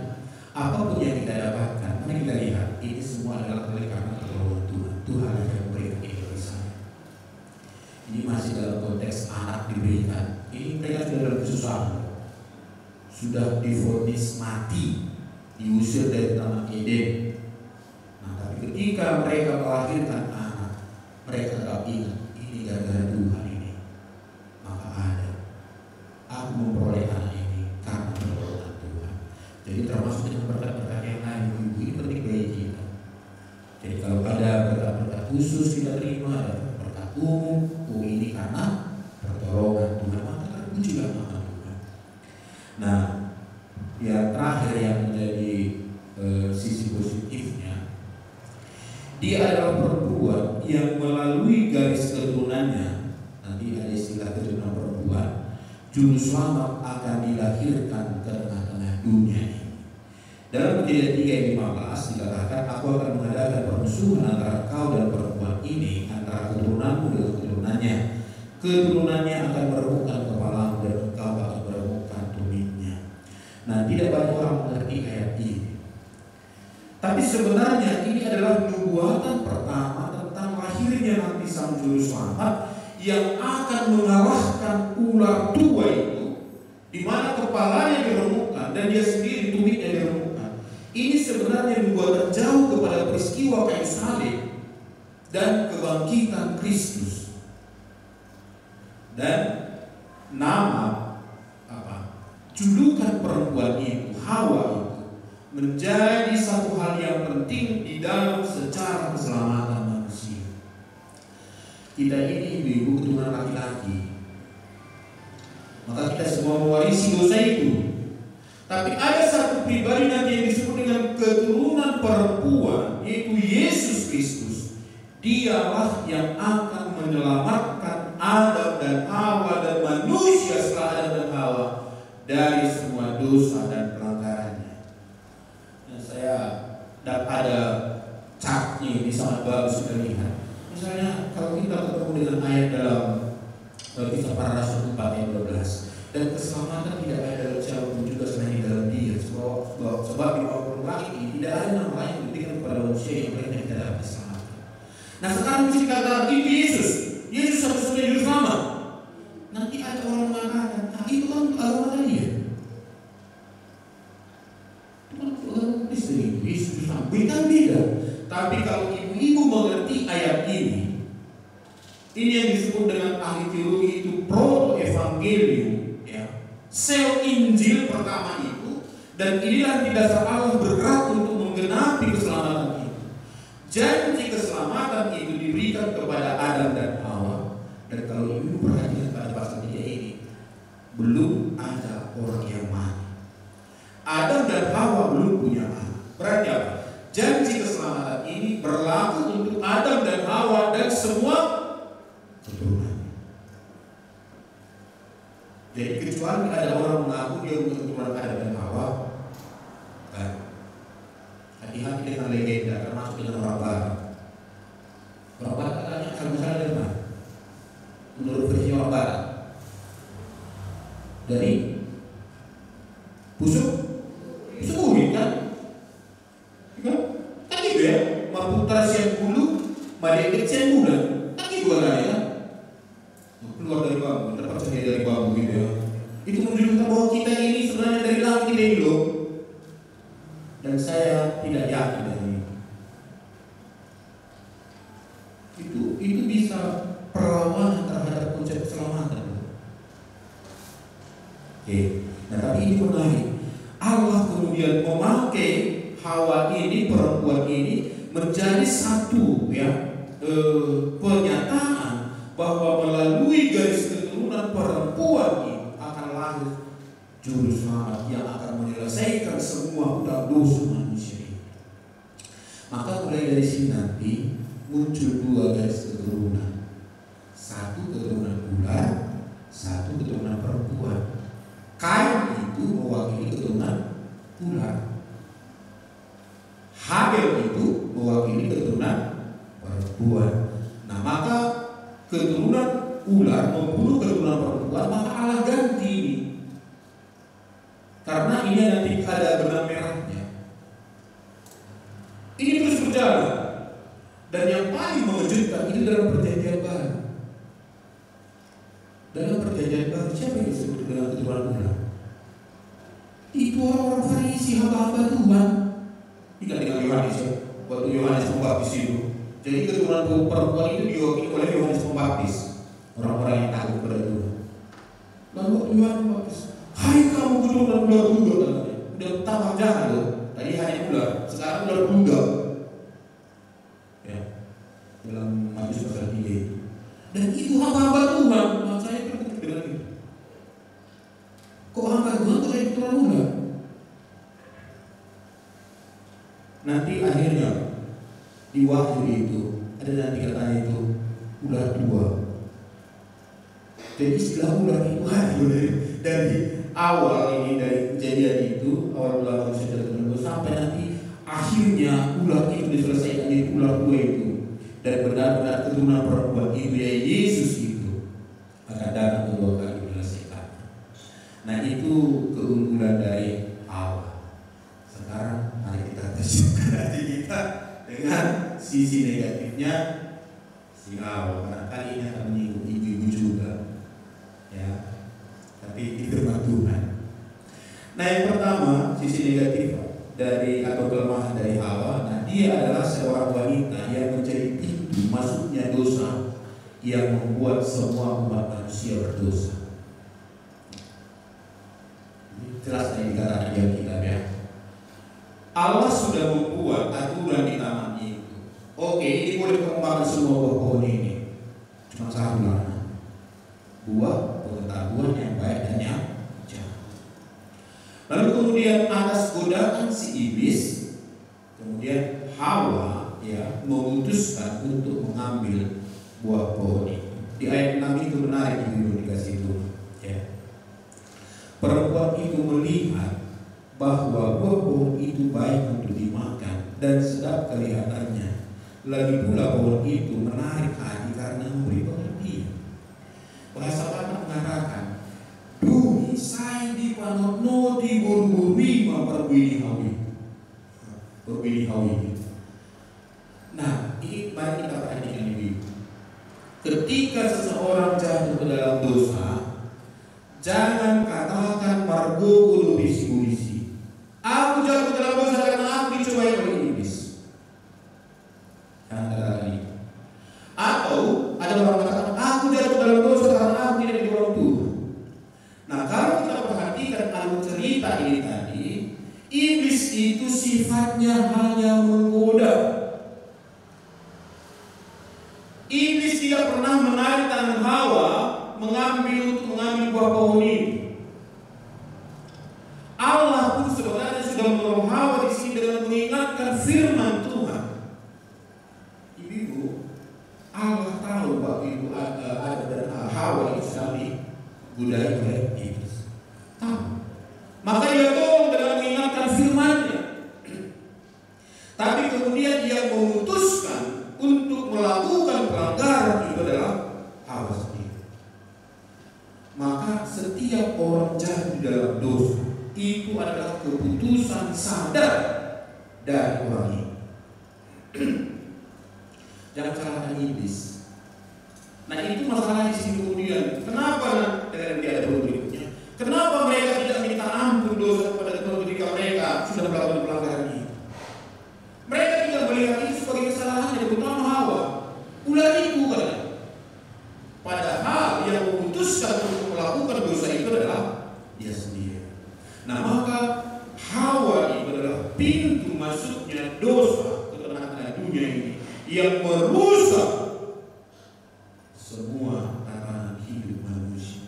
Apapun yang kita dapatkan, mari kita lihat ini semua adalah oleh karena pertolongan Tuhan. Tuhan yang memberikan ini bagi saya. Ini masih dalam konteks anak diberikan. Ini mereka sudah dalam kesusahan, sudah divonis mati, diusir dari Taman Eden. Nah, tapi ketika mereka melahirkan anak, mereka tak ingat ini gara-gara Tuhan ini. Maka ada, aku memperoleh anak ini karena pertolongan Tuhan. Jadi termasuk dengan berkat-berkat yang lain, ibu ini penting bagi kita. Jadi kalau ada berkat-berkat khusus kita terima, ada berkat umum, ini karena pertolongan Tuhan, maka terpujilah nama Tuhan. Nah, yang terakhir yang menjadi sisi positifnya, dia adalah perempuan yang melalui garis keturunannya, nanti ada istilah keturunan perempuan, juru selamat akan dilahirkan ke tengah-tengah dunia ini. Dalam Kejadian 3 ayat 15 dikatakan, aku akan mengadakan permusuhan antara kau dan perempuan ini, antara keturunanmu dengan keturunannya. Keturunannya akan meremukkan kepalamu dan engkau akan meremukkan tumitnya. Nah, tidak banyak orang mengerti ayat ini. Tapi sebenarnya ini adalah nubuatan pertama tentang lahirnya nanti sang juru selamat yang akan mengalahkan ular tua itu, di mana kepalanya diremukkan dan dia sendiri tumitnya diremukkan. Ini sebenarnya nubuatan jauh kepada peristiwa kayu salib dan kebangkitan Kristus. Dan nama julukan perempuan itu, Hawa itu, menjadi satu hal yang penting di dalam secara keselamatan manusia. Kita ini ibu-ibu keturunan laki-laki, maka kita semua mewarisi dosa itu. Tapi ada satu pribadi nanti yang disebut dengan keturunan perempuan, yaitu Yesus Kristus. Dialah yang akan menyelamatkan Adam dan Hawa dan manusia setelah Adam dan Hawa dari semua dosa dan pelanggarannya. Dan saya ada chartnya ini sangat bagus kita lihat. Misalnya kalau kita ketemu dengan ayat dalam Kisah Para Rasul 4 ayat 12, dan keselamatan tidak ada dalam siapapun juga selain dalam Dia. Sebab di bawah langit ini tidak ada nama lain yang diberikan kepada manusia yang lain yang tidak dapat diselamatkan. Nah, sekarang mesti dikatakan itu Yesus. Yesus satu-satunya juru selamat. Nanti ada orang mengatakan, nah itu kan agama dia. Itu kan agama Kristen itu, Yesus juru selamat. Bukan beda. Tapi kalau ibu-ibu mengerti ayat ini yang disebut dengan ahli teologi itu proto-evangelium. Sel Injil pertama itu, dan inilah di dasar Allah bergerak untuk menggenapi keselamatan itu. Janji keselamatan itu diberikan kepada Adam dan Hawa. Dan kalau ibu perhatikan pada pasal 3 ini, belum ada orang yang mati. Adam dan Hawa belum punya anak. Berarti apa? Janji keselamatan ini berlaku untuk Adam dan Hawa dan semua keturunan. Jadi kecuali ada orang mengaku dia punya keturunan Adam dan Hawa, kan? Hati-hati dengan legenda, termasuk dengan orang Barat. Orang Barat katanya asal muasal dari mana? Menurut versi orang Barat, dari busuk kulit kan? Kan gitu ya? Maputar siang bulu, madekit siang bulan, kan gitu kan ya? Keluar dari bambu, terpaksa dari bambu gitu ya. Itu menunjukkan bahwa kita ini sebenarnya dari langit ini loh. Dan saya tidak yakin dari ini. itu bisa perlawanan terhadap konsep keselamatan. Oke. Nah, tapi ini menarik. Allah kemudian memakai Hawa ini, perempuan ini, menjadi satu pernyataan bahwa melalui garis keturunan perempuan ini akan lahir juru selamat yang akan menyelesaikan semua utang dosa manusia ini. Maka mulai dari sini nanti muncul dua garis keturunan, satu keturunan ular, satu keturunan perempuan. Kain itu mewakili keturunan ular, Habel itu mewakili keturunan perempuan. Nah, maka keturunan ular membunuh keturunan perempuan, maka Allah ganti ini. Karena ini nanti ada benang merahnya. Ini terus berjalan. Dan yang paling mengejutkan ini dalam perjanjian baru. Dalam perjanjian baru siapa yang disebut dengan keturunan ular? Itu orang-orang Farisi, hamba-hamba Tuhan. Ingat dengan Yohanes ya, waktu Yohanes Pembaptis itu. Jadi keturunan perempuan itu diwakili oleh Yohanes Pembaptis, orang-orang yang takut kepada Tuhan. Lalu waktu Yohanes Pembaptis, hai kamu keturunan ular juga, udah tambah jahat loh. Tadi hanya ular, sekarang ular juga. Ya, dalam Matius pasal 3 itu. Dan itu hamba-hamba Tuhan. Nah, saya terkejut dengan itu. Kok hamba Tuhan kok kayak keturunan ular? Nanti akhirnya di Wahyu itu ada nanti katanya itu ular dua. Jadi istilah ular itu dari awal ini, dari kejadian itu, awal ular manusia tertentu sampai nanti akhirnya ular itu diselesaikan jadi ular dua itu. Dan benar-benar keturunan perempuan itu, ya Yesus itu akan datang kedua kali menyelesaikan. Nah, itu keunggulan dari Hawa. Sekarang mari kita terjemahkan hati kita dengan sisi negatifnya si Hawa. Barangkali ini akan menyinggung ibu-ibu juga, ya. Tapi di firman Tuhan. Nah, yang pertama sisi negatif dari atau kelemahan dari Hawa. Nah, dia adalah seorang wanita yang menjadi pintu masuknya dosa yang membuat semua umat manusia berdosa. Ini jelas dari dikatakan di Alkitab ya. Allah sudah membuat aturan di taman itu. Oke, ini boleh kamu makan semua buah pohon ini. Cuma satu larangan. Buah pengetahuan yang baik dan yang jahat. Lalu kemudian atas godaan si iblis, kemudian Hawa memutuskan untuk mengambil buah pohon ini. Di ayat 6 itu menarik itu dikasih itu. Ya. Perempuan itu melihat bahwa buah pohon itu baik untuk dimakan dan sedap kelihatannya. Lagi pula pohon itu menarik hati karena memberi pengertian. Bahasa Batak mengatakan, "Dumi sai di panotno di buru-buri memperbini hawi." Berbini hawi. Nah, ini mari kita perhatikan ini. Ketika seseorang jatuh ke dalam dosa, jangan katakan margo kudu bisi-bisi. Aku jatuh ke dalam dosa karena aku dicobai oleh iblis. Jangan katakan itu. Atau ada orang mengatakan aku jatuh ke dalam dosa karena aku tidak didorong Tuhan. Nah, kalau kita perhatikan alur cerita ini tadi, iblis itu sifatnya hanya menggoda. Iblis tidak pernah menarik tangan Hawa mengambil buah pohon ini. Allah pun sebenarnya sudah menolong Hawa di sini dengan mengingatkan firman Tuhan. Ibu, Allah tahu bahwa itu ada dan Hawa itu sedang digodai oleh iblis. Tahu. Maka dia tolong dengan mengingatkan firman-Nya. Tapi kemudian dia memutuskan untuk melakukan pelanggaran itu adalah Hawa sendiri. Maka setiap orang jatuh dalam dosa itu adalah keputusan sadar dari orang ini. Jangan salahkan iblis. Nah, itu masalah di sini kemudian. Kenapa dengan di ayat berikutnya? Kenapa mereka tidak minta ampun dosa kepada Tuhan ketika mereka sudah melakukan pelanggaran ini? Mereka tidak melihat itu sebagai kesalahan dari utama Hawa. Ular itu kan pintu masuknya dosa ke tengah-tengah dunia ini yang merusak semua tatanan hidup manusia,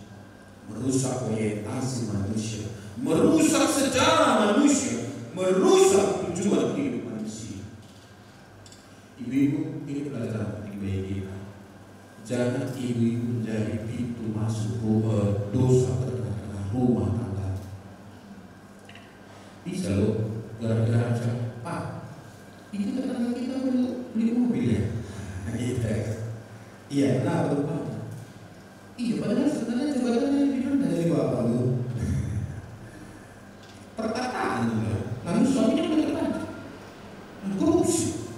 merusak orientasi manusia, merusak sejarah manusia, merusak tujuan hidup manusia. Ibu-ibu, ini pelajaran penting bagi kita. Jangan ibu-ibu menjadi pintu masuk dosa ke tengah-tengah rumah tangga. Bisa loh, gara-gara Pak, itu tetangga kita beli mobil ya? Gitu ya. Iya, kenapa tuh Pak? Iya, padahal sebenarnya jabatannya lebih rendah dari Bapak lu. Perkataan juga. Lalu suaminya berkata, korupsi.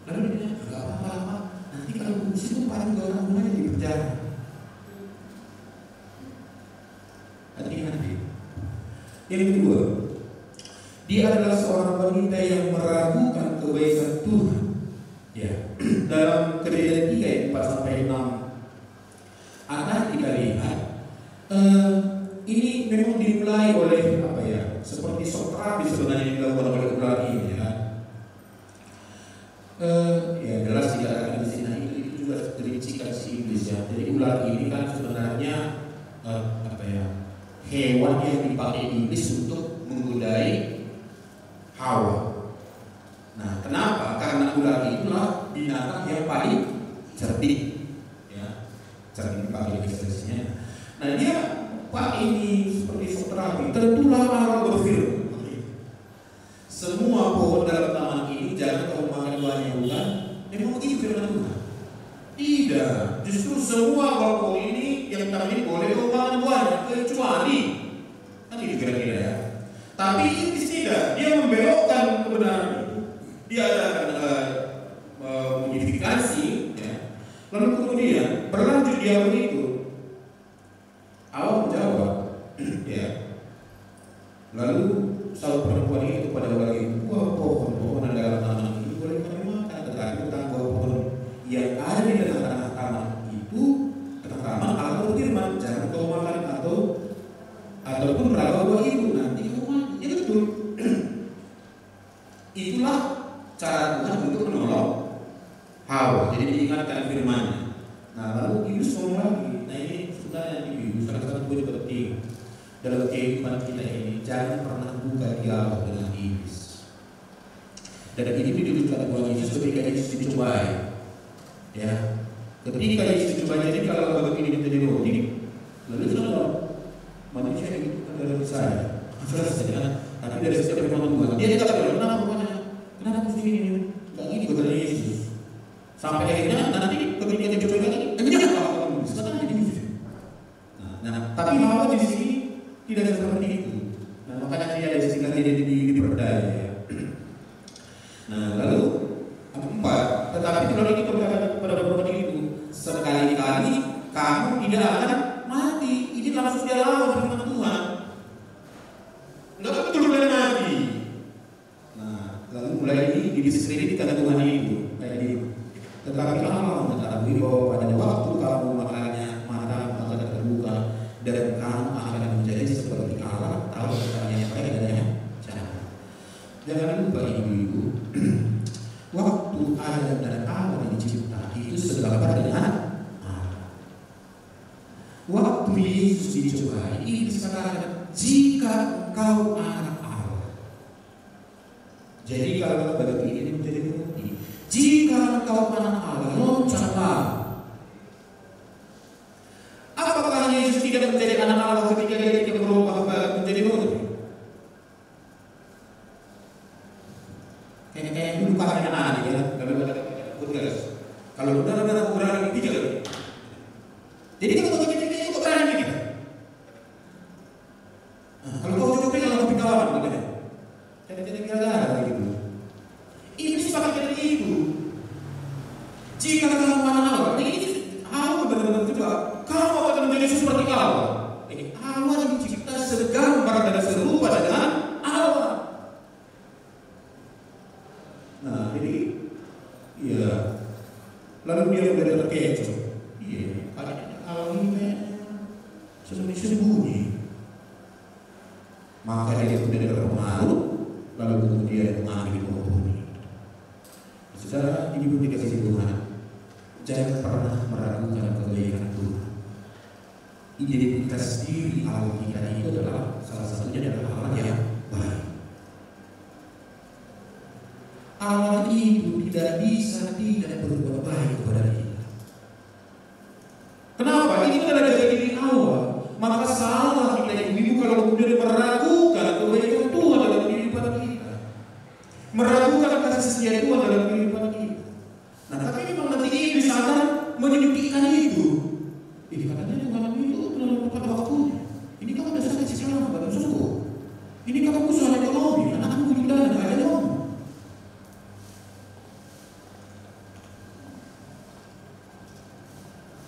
Lalu dia bilang, gak apa-apa, nanti kalau korupsi itu paling gak orang rumahnya di penjara. Hati-hati. Yang kedua, dia adalah seorang wanita yang meragukan kebaikan Tuhan. Ya, dalam Kejadian 3 ayat 4 sampai 6 akan kita lihat ini memang dimulai oleh apa ya? Seperti sokrapi sebenarnya yang dilakukan oleh ular ini ya. Ya jelas dikatakan di sini itu juga tericikan si iblis ya. Jadi ular ini kan sebenarnya apa ya? Hewan yang dipakai iblis untuk menggodai Hawa. Nah, kenapa? Karena ular itulah binatang yang paling cerdik, ya, cerdik pakai ekspresinya. Nah, dia pakai ini seperti terapi. Tentulah Allah berfirman, semua pohon dalam taman ini jangan kau makan buahnya, bukan? Memang begitu firman Tuhan? Tidak. Justru semua pohon ini yang kami boleh kau makan buahnya, kecuali, kan ini kira-kira ya. Tapi iblis tidak. Dia membelokkan kebenaran. Dia adakan modifikasi, ya. Lalu kemudian berlanjut dia begitu. Allah menjawab, ya. Lalu saud perempuan itu pada lagi buah pohon-pohonan dalam taman ini boleh kami makan, tetapi tentang buah pohon yang ada di tengah-tengah taman itu, tengah taman Allah berfirman, jangan kau makan ataupun meraba buah itu, nanti kau mati. Ya betul. Itulah cara Tuhan untuk menolong Hawa. Jadi diingatkan firman-Nya. Nah, lalu iblis ngomong lagi. Nah, ini sebenarnya ibu salah satu poin penting dalam kehidupan kita ini. Jangan pernah buka dialog dengan iblis. Dan ini ditunjukkan Tuhan Yesus ketika Yesus dicobai. Ya, ketika Yesus dicobai, jadi kalau begini menjadi roti, lalu saudara manusia itu kan dari saya. Tapi dari setiap firman Tuhan, dia tidak bilang kenapa mesti ini? Enggak gini kata Yesus. Sampai akhirnya nanti ketika dia coba lagi, kalau sekarang jadi gitu. Nah, tapi Hawa di sini tidak seperti itu. Nah, makanya dia ada istilah dia diperdaya. Nah, lalu keempat, tetapi kalau kita berkata kepada perempuan itu, sekali-kali kamu tidak akan mati. Ini langsung dia lawan firman Tuhan. Enggak betul boleh mati. Nah, lalu mulai didiskreditkan Tuhan itu kayak gitu. Tetapi Allah mengetahui bahwa pada waktu kamu makannya mata akan terbuka dan kamu akan menjadi seperti Allah, tahu yang baik dan yang jahat. Jangan lupa ibu-ibu, waktu Adam dan Hawa dicipta itu segambar dengan Allah. Waktu Yesus dicobai, Iblis katakan, jika engkau anak Allah. Jadi kalau bagi ini menjadi bukti, jika engkau anak Allah, loncatlah. Apakah Yesus tidak menjadi anak Allah ketika dia tidak berubah menjadi roti? Kayak dulu kakaknya anak ya, kalau benar-benar berani tidak. Jadi kalau kita itu kok berani kita? Kalau kau coba kalau kopi kawan, gitu. Jadi kira-kira gitu. Ini sepakat itu. Jika kamu anak Allah, ini Allah benar-benar juga. Kamu akan menjadi seperti Allah. Ini Allah dicipta segambar dan serupa dengan Allah. Nah, jadi ya. Lalu dia sudah terkecoh. Iya, Allah ini sembunyi-sembunyi. maka dia kemudian terpengaruh lalu kemudian mengambil buah pohon ini. Saudara, ini pun dikasih Tuhan, jangan pernah meragukan kebaikan Tuhan. Identitas diri Allah kita itu adalah salah satunya adalah Allah yang baik. Allah itu tidak bisa tidak berbuat baik kepada kita. Kenapa? Ini adalah dari diri Allah. Maka salah kita ibu kalau kemudian meragukan kebaikan Tuhan dalam kehidupan kita, meragukan kasih setia Tuhan dalam kehidupan kita. Nah, tapi memang nanti iblis akan menyuntikkan itu. Ini katanya Tuhan itu terlalu tepat waktunya. Ini kamu dasar kasih salam kepada musuhku. Ini kamu musuh ekonomi, anakmu butuh dana, ada dong.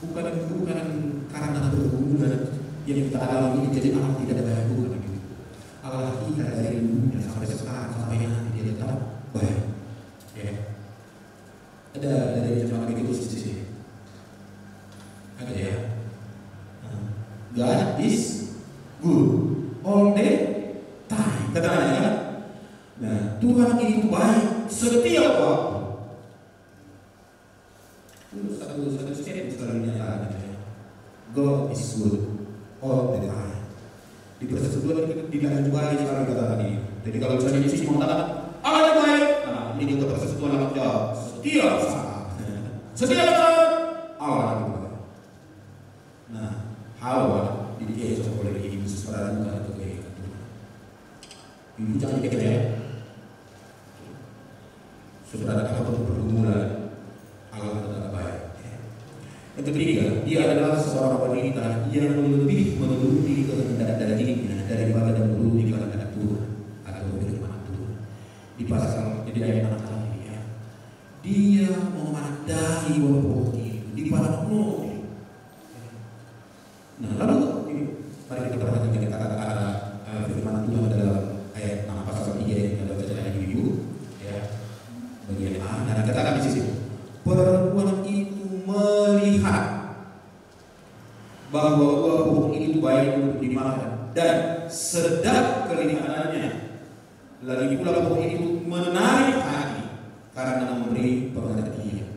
Bukan karena berhubungan yang kita alami jadi Allah tidak baik, bukan begitu. Allah kita dari dulunya sampai sekarang sampai nanti dia tetap baik. Ya. Ada dari jemaat itu di sini. Ada ya. God is good all the time. Katanya kan? Nah, Tuhan itu baik setiap waktu. Satu statement selalu dinyatakan ya. God is good all the time. Di verse kedua tidak kembali sekali kata tadi. Jadi kalau misalnya di sini mengatakan Allah yang baik, nah ini juga verse kedua langsung jawab setiap saat. Setiap saat Allah yang baik. Nah, Hawa dikecoh oleh ibu meragukan kebaikan Tuhan. Ibu jangan dikecoh ya. Saudara apapun pergumulan Allah tetap baik. Yang ketiga, dia adalah seorang wanita yang lebih menuruti kehendak dagingnya daripada menuruti kehendak Tuhan atau firman Tuhan. Di pasal jadi ayat 6 tadi ya, dia memandai buah pohon itu di padang Nol. Nah lalu mari kita perhatikan kata-kata firman Tuhan dalam ayat 6 pasal 3 yang kita baca tadi dulu ya, bagian A. Dan katakan di sini, perempuan itu melihat bahwa buah pohon itu baik untuk dimakan dan sedap kelihatannya, lagi pula pohon itu menarik hati karena memberi pengertian.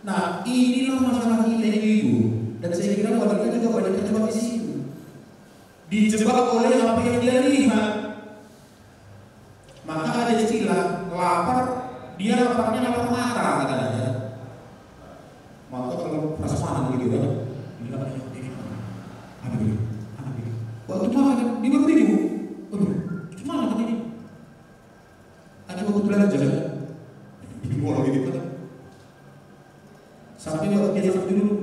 Nah, inilah masalah kita ibu, dan saya kira wanita juga banyak terjebak di situ, dijebak oleh apa yang dia lihat. Maka ada istilah lapar, dia laparnya lapar mata katanya. Maka kalau prasmanan gitu kan, dia apa gitu? Waktu makan dia baru bingung. Aduh, gimana kan ini? Ada waktu belajar, bingung gitu kan. Sampai waktu dia sampai dulu,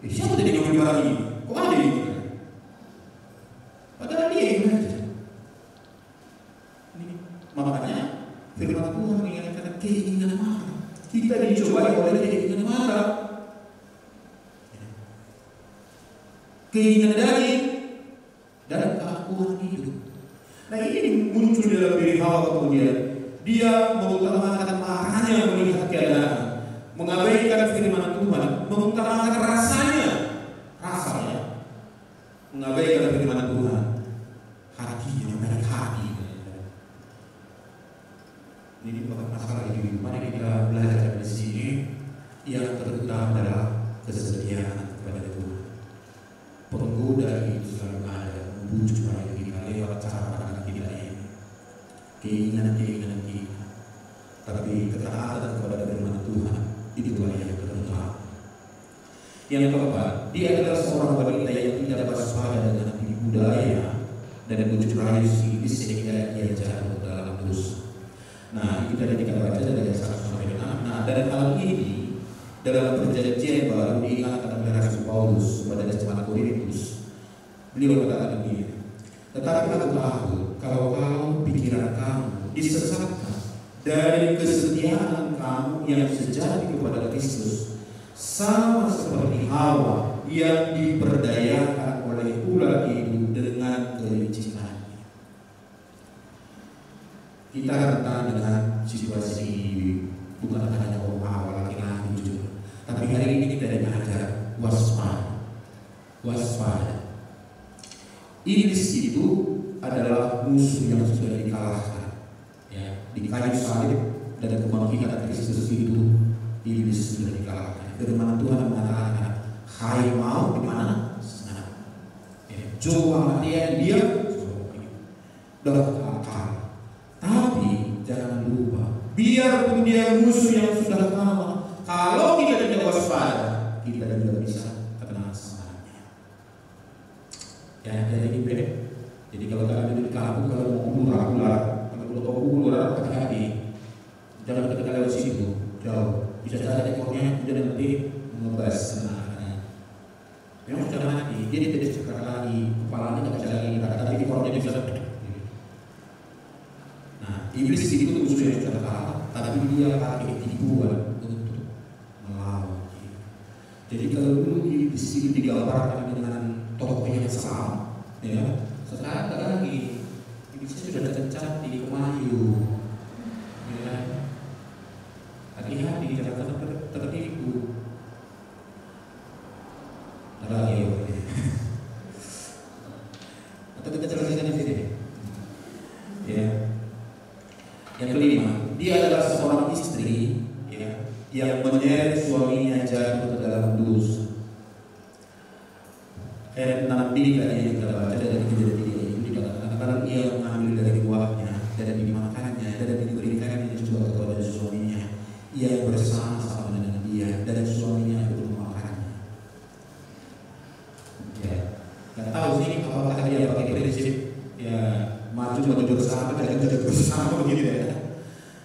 siapa tadi yang beli ini? Kok ada ini? Padahal dia yang belajar. Makanya firman Tuhan mengingatkan keinginan mata. Kita dicobai oleh keinginan mata. Keinginan daging dan keakuan hidup. Nah ini muncul dalam diri Hawa kemudian. Dia mengutamakan marahnya melihat keadaan, mengabaikan firman Tuhan, mengutamakan rasanya, mengabaikan firman Tuhan, hatinya menarik hati. Ini bukan masalah hidup. Mari kita belajar di sini. Yang terutama adalah kesetiaan kepada Tuhan. Penggoda itu selalu ada membujuk pada kita lewat cara kita ini, keinginan kita. Tapi ketaatan kepada firman Tuhan itulah yang terutama. Yang keempat, dia adalah seorang wanita yang tidak waspada dengan budaya dan bujuk rayu iblis sehingga ia jatuh dalam dosa. Nah, itu tadi kita baca dari ayat 1 sampai 6. Nah, dan hal ini dalam perjanjian baru diingatkan oleh Rasul Paulus kepada jemaat Korintus. Beliau berkata begini, tetapi aku tahu kalau pikiran kamu disesatkan dari kesetiaan kamu yang sejati kepada Kristus, sama seperti Hawa yang diperdayakan oleh ular itu dengan kelicikannya. Kita rentan dengan situasi bukan hanya orang Hawa laki-laki juga, tapi hari ini kita diajar waspada. Iblis itu adalah musuh yang sudah dikalahkan, ya, di kayu salib dan kebangkitan Kristus itu, iblis sudah dikalahkan. Firman Tuhan mengatakan, hai maut di mana? Senang. Coba dia udah akal. Tapi jangan lupa, biarpun dia musuh yang sudah kalah, kalau kita tidak waspada, kita tidak bisa kena semangatnya. Ya, jadi kalau kalian di kampung, kalau mau ular, kalau ular hati-hati, jangan ketika lewat situ, jauh. Bisa saja ekornya kemudian nanti mengebas senangnya. Memang sudah mati, dia tidak bisa gerak lagi, kepalanya tidak bisa lagi gerak, tapi ekornya bisa. Nah, iblis itu musuh yang sudah kalah, tapi dia pakai tipuan untuk melawan. Jadi kalau dulu iblis itu digambarkan dengan tokoh yang sama, ya, sekarang tidak lagi. Iblis sudah tercatat di Kemayu, ya. Hati-hati jangan tertipu. Lagi, atau kita jelaskan di sini. Ya. Yang kelima, dia adalah seorang istri, ya, yang menyeret suaminya jatuh ke dalam dosa. Ayat 6b tadi yang kita baca dari Kejadian 3 itu dikatakan ia mengambil dari buahnya dan dimakannya dan diberikannya juga kepada suaminya yang bersama-sama dengan dia dan suaminya itu memakannya. Ya, nggak tahu sih apakah dia pakai prinsip ya maju bersama dan tidak bersama begitu ya.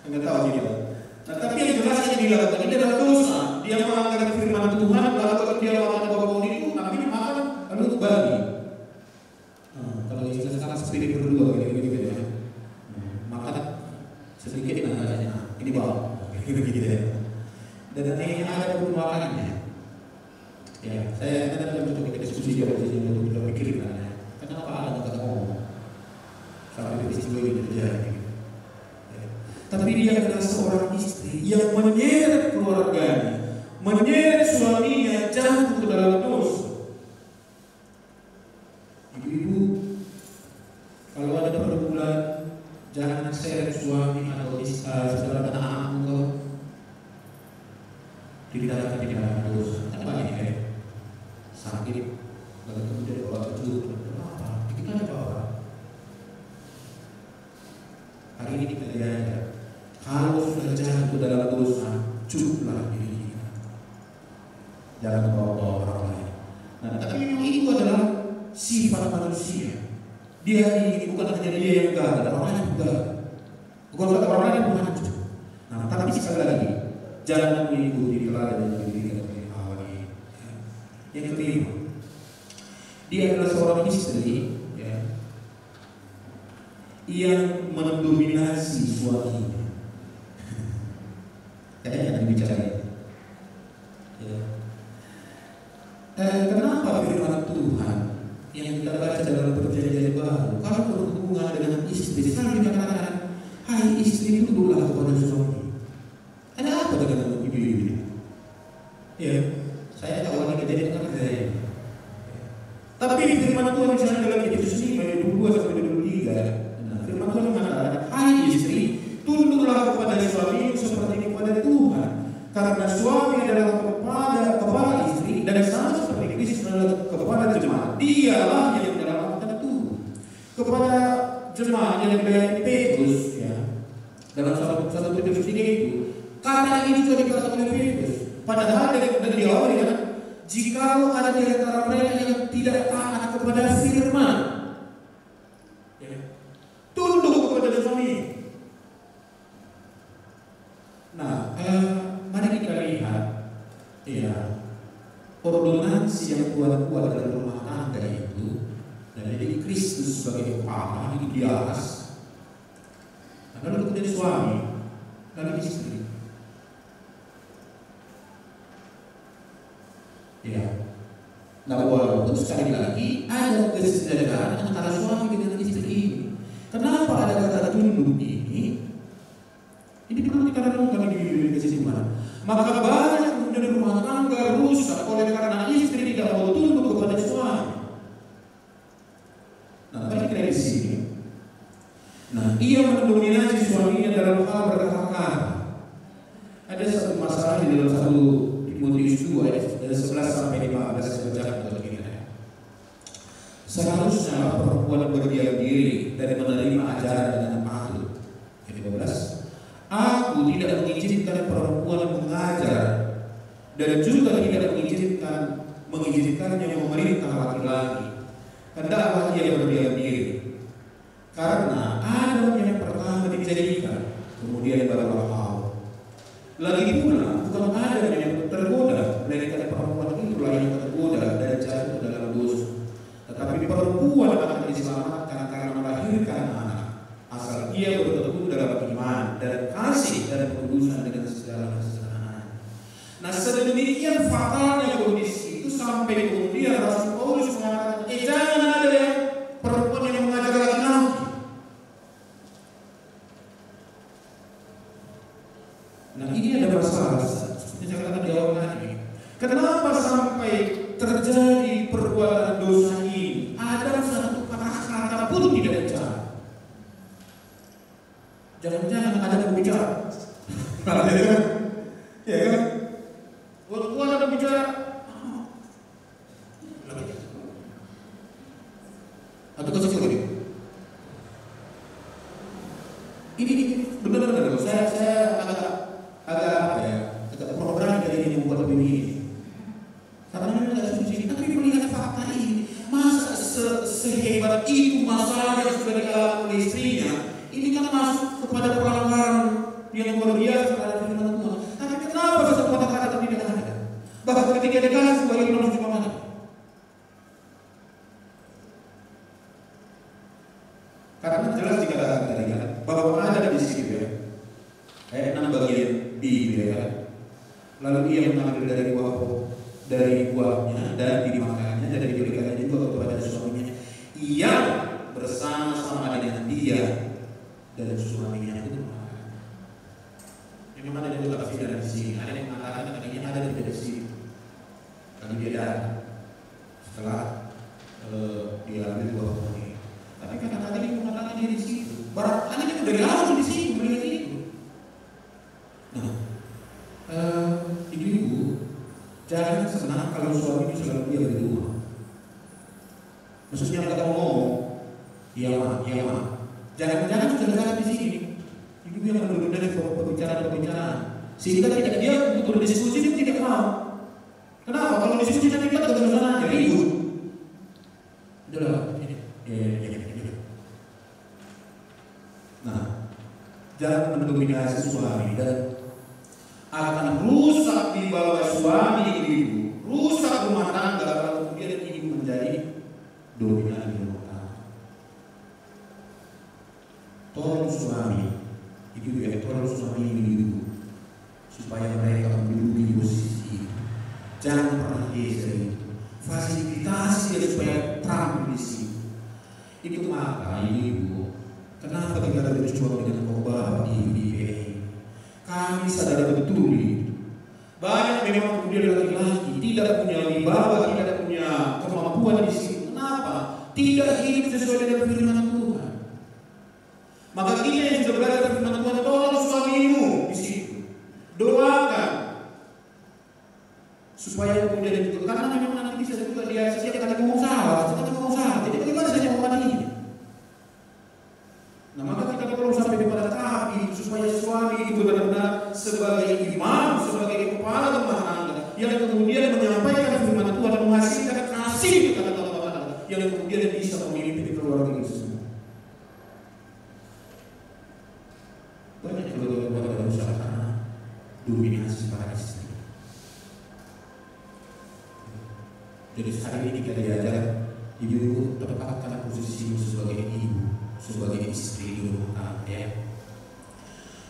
Nggak tahu sih dia. Nah, tapi yang jelas yang dilakukan ini adalah dosa. Dia melanggar firman Tuhan, lalu dia makan bau itu, tapi makan lalu bagi. Kalau istilah sekarang spirit berdua gitu ya. Makan sedikit namanya. Ini bau. Gitu ya. Dan nanti ada pembawaannya. Ya, saya kadang untuk diskusi di sini untuk berpikir ya. Kenapa ada kata ngomong sampai peristiwa ini terjadi? Ya. Tapi dia adalah seorang istri yang menyeret keluarganya, menyeret suaminya jatuh ke dalam dosa. Ibu-ibu, kalau ada pergumulan, jangan seret suami atau saudara anak-anak tidak dalam dosa. Kan banyak ya sakit, lalu kemudian bawa ke apa? Kita ada bawa. Hari ini kita diajar, kalau sudah jatuh dalam dosa, cukuplah diri kita. Jangan bawa orang lain. Nah, tapi memang itu adalah sifat manusia. Dia ini bukan hanya dia yang gagal, orang lain juga. Bukan orang lain pun hancur. Nah, tapi sekali lagi, jangan mengikuti teladan yang diberikan oleh awal ini. Yang kelima, dia adalah seorang istri, ya, yang mendominasi suaminya. Kayaknya yang bicara. Ya. Kenapa firman Tuhan yang kita baca dalam Perjanjian Baru, kalau berhubungan dengan istri, selalu dikatakan, hai istri, tunduklah kepada suami. Ada apa dengan ibu-ibu ini? Ya, saya tahu lagi kejadian dengan saya. Tapi firman Tuhan misalnya dalam Efesus 5 ayat 22 sampai 23, nah, firman Tuhan mengatakan, hai istri, tunduklah kepada suami seperti kepada Tuhan, karena suami adalah kepada istri dan sama seperti Kristus adalah kepada jemaat. Dialah yang menyelamatkan Tuhan. Kepada jemaat yang dilayani Petrus, ya, dalam 1 Petrus 3 itu. Kata ini juga dikatakan oleh Petrus. Padahal dengan diawali kan, jikalau ada di antara mereka yang tidak taat kepada firman, ya, tunduk kepada suami. Nah, mari kita lihat, ya, ordonansi yang kuat-kuat dalam rumah tangga itu, dan jadi Kristus sebagai kepala itu di atas. Nah, lalu kemudian suami, lalu istri. Ya. Nah, walaupun sekali lagi ada kesejahterakan antara suami dengan istri ini. Kenapa ada kata tunduk ini? Ini perlu dikatakan di kesimpulan. Maka banyak kemudian rumah tangga rusak oleh karena istri tidak mau tunduk kepada suami. Nah, balik dari sini, Nah, ia mendominasi suaminya dalam hal berkata-kata. Ada satu masalah di dalam 1 Timotius 2 ayat 11 sampai 15 saya bacakan untuk kita. Seharusnya perempuan berdiam diri dan menerima ajaran dengan patuh. Ayat 15. Aku tidak mengizinkan perempuan mengajar dan juga tidak mengizinkannya memerintah laki-laki. Hendaklah ia berdiam diri. Karena Adam yang pertama dijadikan, kemudian barulah Hawa. Lagi pula bukan Adam yang tergoda, melainkan perempuan itulah yang tergoda dan jatuh ke dalam dosa. Tetapi perempuan akan diselamatkan karena melahirkan anak, asal ia bertumbuh dalam iman dan kasih dan pengudusan dengan segala kesederhanaan. Nah, sedemikian fatalnya kondisi itu sampai kemudian Rasul Paulus mengatakan, jangan ada yang perempuan yang mengajar laki-laki. Nah, ini ada masalah. Seperti saya katakan di awal tadi. Kenapa sampai terjadi perbuatan dosa ini? Ada satu kata pun tidak bicara. Jangan-jangan ada yang bicara. Ya kan? Waktu ada bicara, atau kasih lagi. Ini benar-benar saya agak apa ya? Agak program dari ini membuat begini. Karena ini tidak suci. Tapi melihat fakta ini, masa sehebat itu masalah yang sudah dialami oleh istrinya, ini kan masuk kepada pelanggaran yang luar biasa terhadap firman Tuhan. Tapi kenapa satu kata-kata tidak ada? Bahkan ketika dikasih sebagai penolong semangat. Karena jelas dikatakan tadi kan bahwa ada di situ ya. Ayat 6 bagian B ya. Lalu ia mengambil dari buahnya dan dimakannya dan diberikannya juga kepada suaminya yang bersama-sama dengan dia dan suaminya itu makan. Ini memang ada dua tafsiran di sini. Ada yang mengatakan tadinya ada di sini. Lalu dia datang setelah dia ambil buah ini. Tapi kata-kata ini mengatakan dia di situ. Barangkali dia dari awal di situ melihat itu. Nah, ibu-ibu jangan senang kalau suami selalu dia di rumah. Maksudnya kalau ngomong, iya mah. Jangan sudah di sini. Ibu yang menurut dari pembicaraan, sehingga tidak dia untuk berdiskusi dia tidak mau. Kenapa? Kalau diskusi nanti kita ketemu sana aja ribut. Itulah ini. Nah, jangan mendominasi suami dan akan rusak di bawah suami ibu, rusak rumah tangga kalau kemudian ibu menjadi dominan di rumah tangga. Tolong suami, tolong suami ibu supaya mereka menduduki posisi. Jangan pernah geser itu. Fasilitasi dia supaya terampil di situ. Itu maka ibu, kenapa kita ada berjuang dengan khotbah di IPI? Kami sadar betul itu. Banyak memang kemudian laki-laki tidak punya wibawa, tidak punya kemampuan di situ. Kenapa? Tidak hidup sesuai dengan firman Tuhan. Maka kita yang sudah belajar firman Tuhan, tolong suamimu di situ. Doakan supaya kemudian itu, karena memang nanti bisa juga dia setiap kali ngomong salah. Jadi bagaimana saja memahami ini? Nah, maka kita perlu sampai kepada tahap itu supaya suami itu benar-benar sebagai imam, sebagai kepala rumah tangga yang kemudian menyampaikan firman Tuhan dan menghasilkan kasih kepada rumah tangga yang kemudian bisa memimpin keluarga itu semua. Banyak keluarga yang rusak karena dominasi para istri. Jadi hari ini kita diajar ibu tempatkan posisimu sebagai ibu, sebagai istri di rumah tangga ya.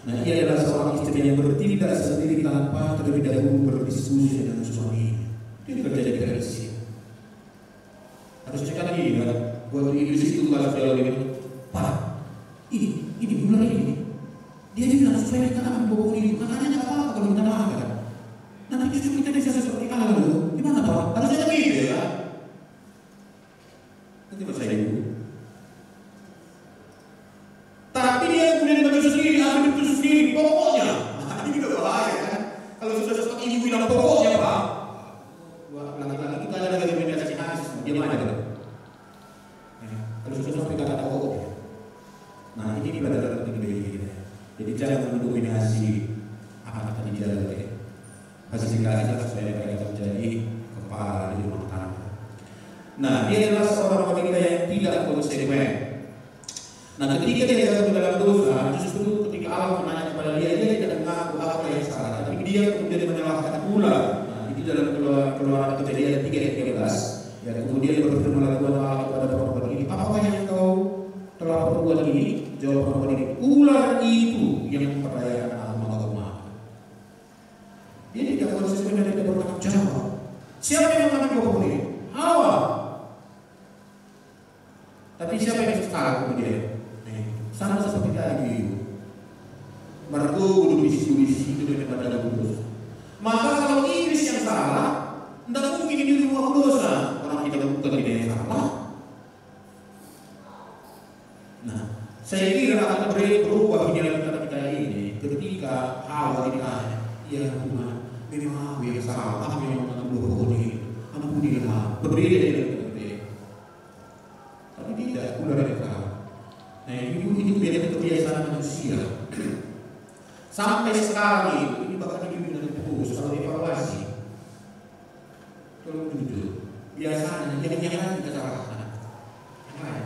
Nah, ia adalah seorang istri yang bertindak sendiri tanpa terlebih dahulu berdiskusi dengan suami. Itu terjadi di Indonesia. Harusnya kan ini kan, buat ibu di situ kalau sudah lebih, Pak, ini bulan ini, dia bilang supaya kita akan bawa ibu, katanya apa kalau kita makan. Nanti justru kita bisa seperti Allah dulu. Gimana Pak? Harusnya begitu ya. Nanti bahasa ibu. Kalau sudah seperti ibu bilang pokoknya Pak, laki-laki kita ada rekomendasi hadis, dia mana kan? Kalau sudah sampai kata pokoknya. Nah ini pelajaran penting bagi kita. Jadi jangan mendominasi apa kata di jalan ya. Fasilitasi supaya mereka menjadi kepala di rumah tangga. Nah dia adalah seorang wanita yang tidak konsekuen. Nah ketika dia jatuh dalam dosa, justru ketika Allah menanya kepada dia tidak mengaku apa yang salah, tapi dia kemudian menyalahkan pula. Nah itu dalam Keluaran Kejadian 3:13. Ya kemudian berfirmanlah Tuhan Allah kepada perempuan ini, apakah yang kau telah perbuat ini? Jawab perempuan ini, ular itu yang memperdayakan aku melakukan. Dia tidak konsisten dan tidak bertanggung jawab. Siapa yang mengambil pohon ini? Hawa. Tapi siapa yang salah kemudian? Sama seperti tadi, mergo duduk di situ daripada dosa. Maka kalau iblis yang salah, tidak mungkin di rumah dosa. Orang kita bukan tidak yang salah. Nah, saya kira akan berubah pikiran kita ini ketika Hawa ditanya, ya Tuhan, memang aku yang salah, aku yang mengambil pohon ini, ampunilah. Berbeda dengan kita. Tapi tidak, ular yang salah. Nah ini kebiasaan manusia. Sampai sekarang ini bahkan ini benar terus kalau evaluasi. Kalau jujur, biasanya yang kita salahkan.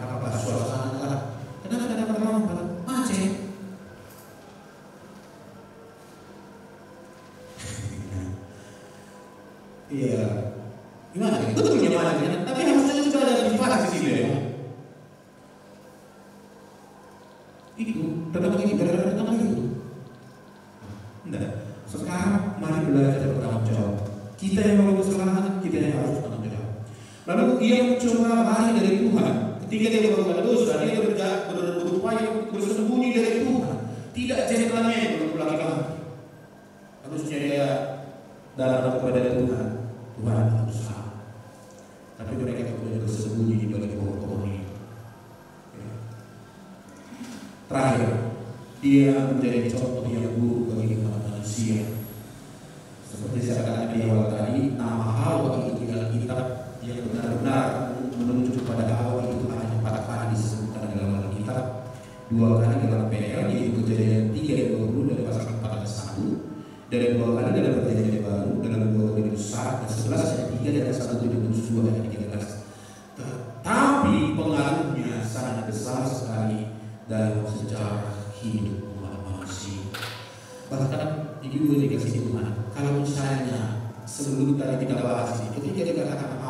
Apa suasana? Kenapa ada perlawanan? Macet. Iya. Gimana? Betul gimana? Tapi harusnya sudah ada di fase sini ya. Itu datang lagi itu. Enggak. Sekarang mari belajar bertanggung jawab. Kita yang melakukan kesalahan, kita yang harus bertanggung jawab. Lalu ia mencoba lari dari Tuhan. Ketika dia melakukan dosa, dia berupaya bersembunyi dari Tuhan. Tidak gentleman belum laki-laki. Harusnya dia datang kepada Tuhan. Tuhan harus salah. Tapi mereka kemudian bersembunyi di balik pohon ini. Terakhir, dia menjadi contoh yang buruk bagi umat manusia. Seperti saya katakan di awal tadi, nama Hawa itu dalam kitab yang benar-benar menunjuk pada Hawa itu hanya 4 kali disebutkan dalam Alkitab, 2 kali dalam PL, yaitu Kejadian 3:20 dari pasal 4 ayat 1, dan 2 kali dalam Perjanjian Baru dalam 2 Korintus 11 ayat 3 dan 1 Korintus 2 ayat 13. Tetapi pengaruhnya sangat besar sekali dalam sejarah hidup umat manusia. Bahkan juga dikasih Tuhan. Kalau misalnya sebelum tadi kita bahas ini, ketika kita katakan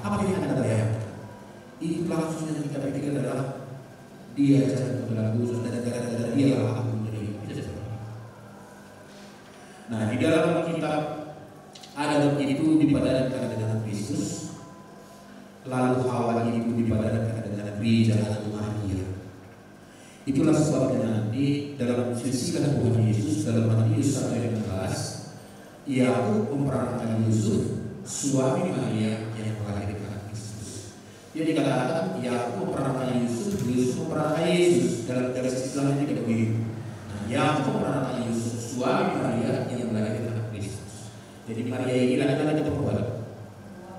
apa yang Anda bayangkan? Itu langsung yang kita pikirkan adalah dia jatuh ke dalam dosa dan gara-gara dia lah aku menderita. Nah di dalam kitab Adam itu dipadankan dengan Kristus, lalu Hawa itu dipadankan dengan gereja atau Maria. Itulah sebabnya nanti dalam silsilah Tuhan Yesus dalam Matius 1:16, Yakub memperankan Yusuf, suami Maria yang melahirkan Kristus. Dia dikatakan Yakub memperankan Yusuf, Yusuf memperankan Yesus. Dalam istilahnya tidak begitu. Nah, Yakub memperankan Yusuf, suami Maria yang melahirkan Kristus. Jadi Maria ini laki-laki atau perempuan?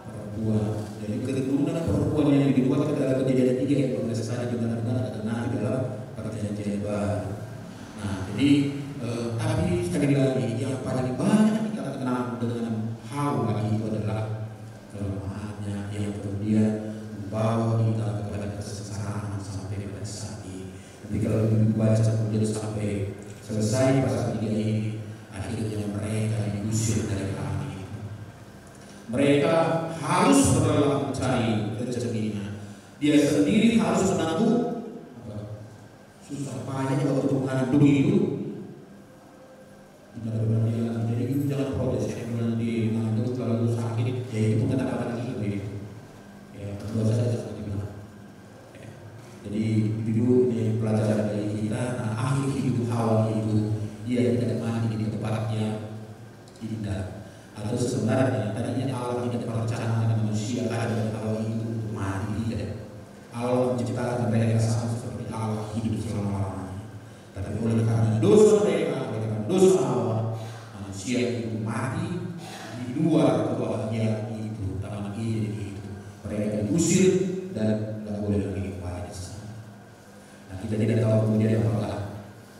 Perempuan. Jadi keturunan perempuan yang dibuat ke dalam Kejadian 3 yang benar-benar benar-benar terkenal di dalam Perjanjian Baru. Nah, jadi tapi sekali lagi yang paling banyak kita kenal dengan Hawa itu adalah kelemahannya yang kemudian membawa kita kepada kesengsaraan sampai pada saat ini. Nanti kalau dibaca kemudian sampai selesai pasal 3 ini, akhirnya mereka diusir dari kami. Mereka harus berlelah mencari rezekinya. Dia sendiri harus menanggung susah payah untuk mengandung itu. Benar-benar jadi itu jangan protes ya, nanti mengandung kalau sakit, ya itu kata-kata itu ya berdua saja seperti itu. Jadi itu pelajaran dari kita. Nah, akhir hidup Hawa itu dia tidak mati di tempat yang indah. Atau sebenarnya tadinya Allah tidak merencanakan manusia ada Hawa itu untuk mati, tidak. Allah menciptakan mereka sama seperti Allah hidup selama-lamanya. Tapi oleh karena dosa mereka, oleh karena dosa Allah, manusia itu mati apakah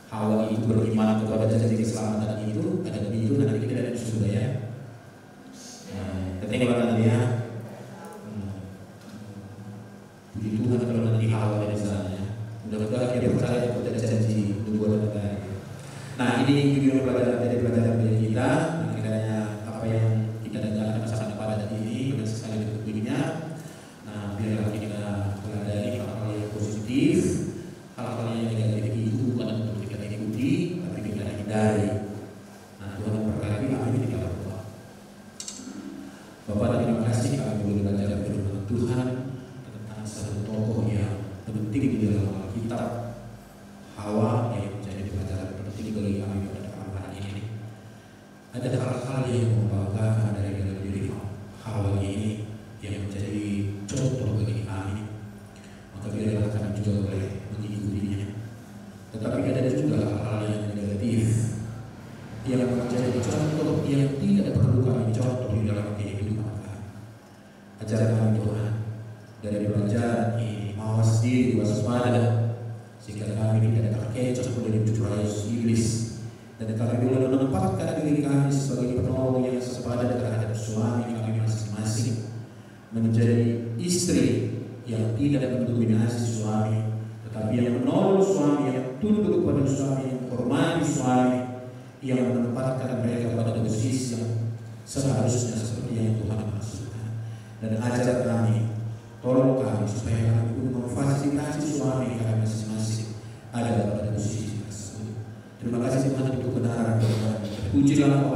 Hawa itu beriman kepada janji keselamatan itu, ada itu nanti kita ada di surga ya. Ketika nanti ya, puji Tuhan kalau nanti Hawa ada di sana ya. Mudah-mudahan kita percaya kepada janji nubuatan tadi. Nah, ini juga pelajaran dari kita. Nah, kiranya apa yang kita dengarkan bersama pada ini benar sekali bentuknya. Nah, biarlah kita pelajari hal-hal yang positif, hal-hal yang negatif itu bukan untuk kita ikuti, tapi kita hindari. Nah, Tuhan memberkati. Amin. Kita berdoa. Bapak, terima kasih kami boleh belajar firman Tuhan tentang satu tokoh yang penting di dalam Alkitab, Hawa, yang menjadi pelajaran penting bagi kami pada malam hari ini. Ada hal-hal yang membanggakan dari dalam diri Hawa ini yang menjadi contoh bagi kami, maka biarlah kami juga boleh mengikutinya. Tetapi ada juga hal-hal yang negatif yang menjadi contoh yang tidak perlu kami contoh di dalam kehidupan kami. Ajar kami Tuhan dari pelajaran ini, mawas diri, waspada, sehingga kami tidak terkecoh oleh tipu daya iblis, dan kami boleh menempatkan diri kami sebagai penolong yang sepadan terhadap suami kami masing-masing, menjadi istri yang tidak mendominasi suami, tetapi yang menolong suami, yang tunduk kepada suami, yang menghormati suami, yang menempatkan mereka pada posisi yang seharusnya seperti yang Tuhan maksudkan. Dan ajar kami, tolong kami supaya kami pun memfasilitasi suami kami masing-masing ada pada posisi tersebut. Terima kasih Tuhan untuk kebenaran. Pujilah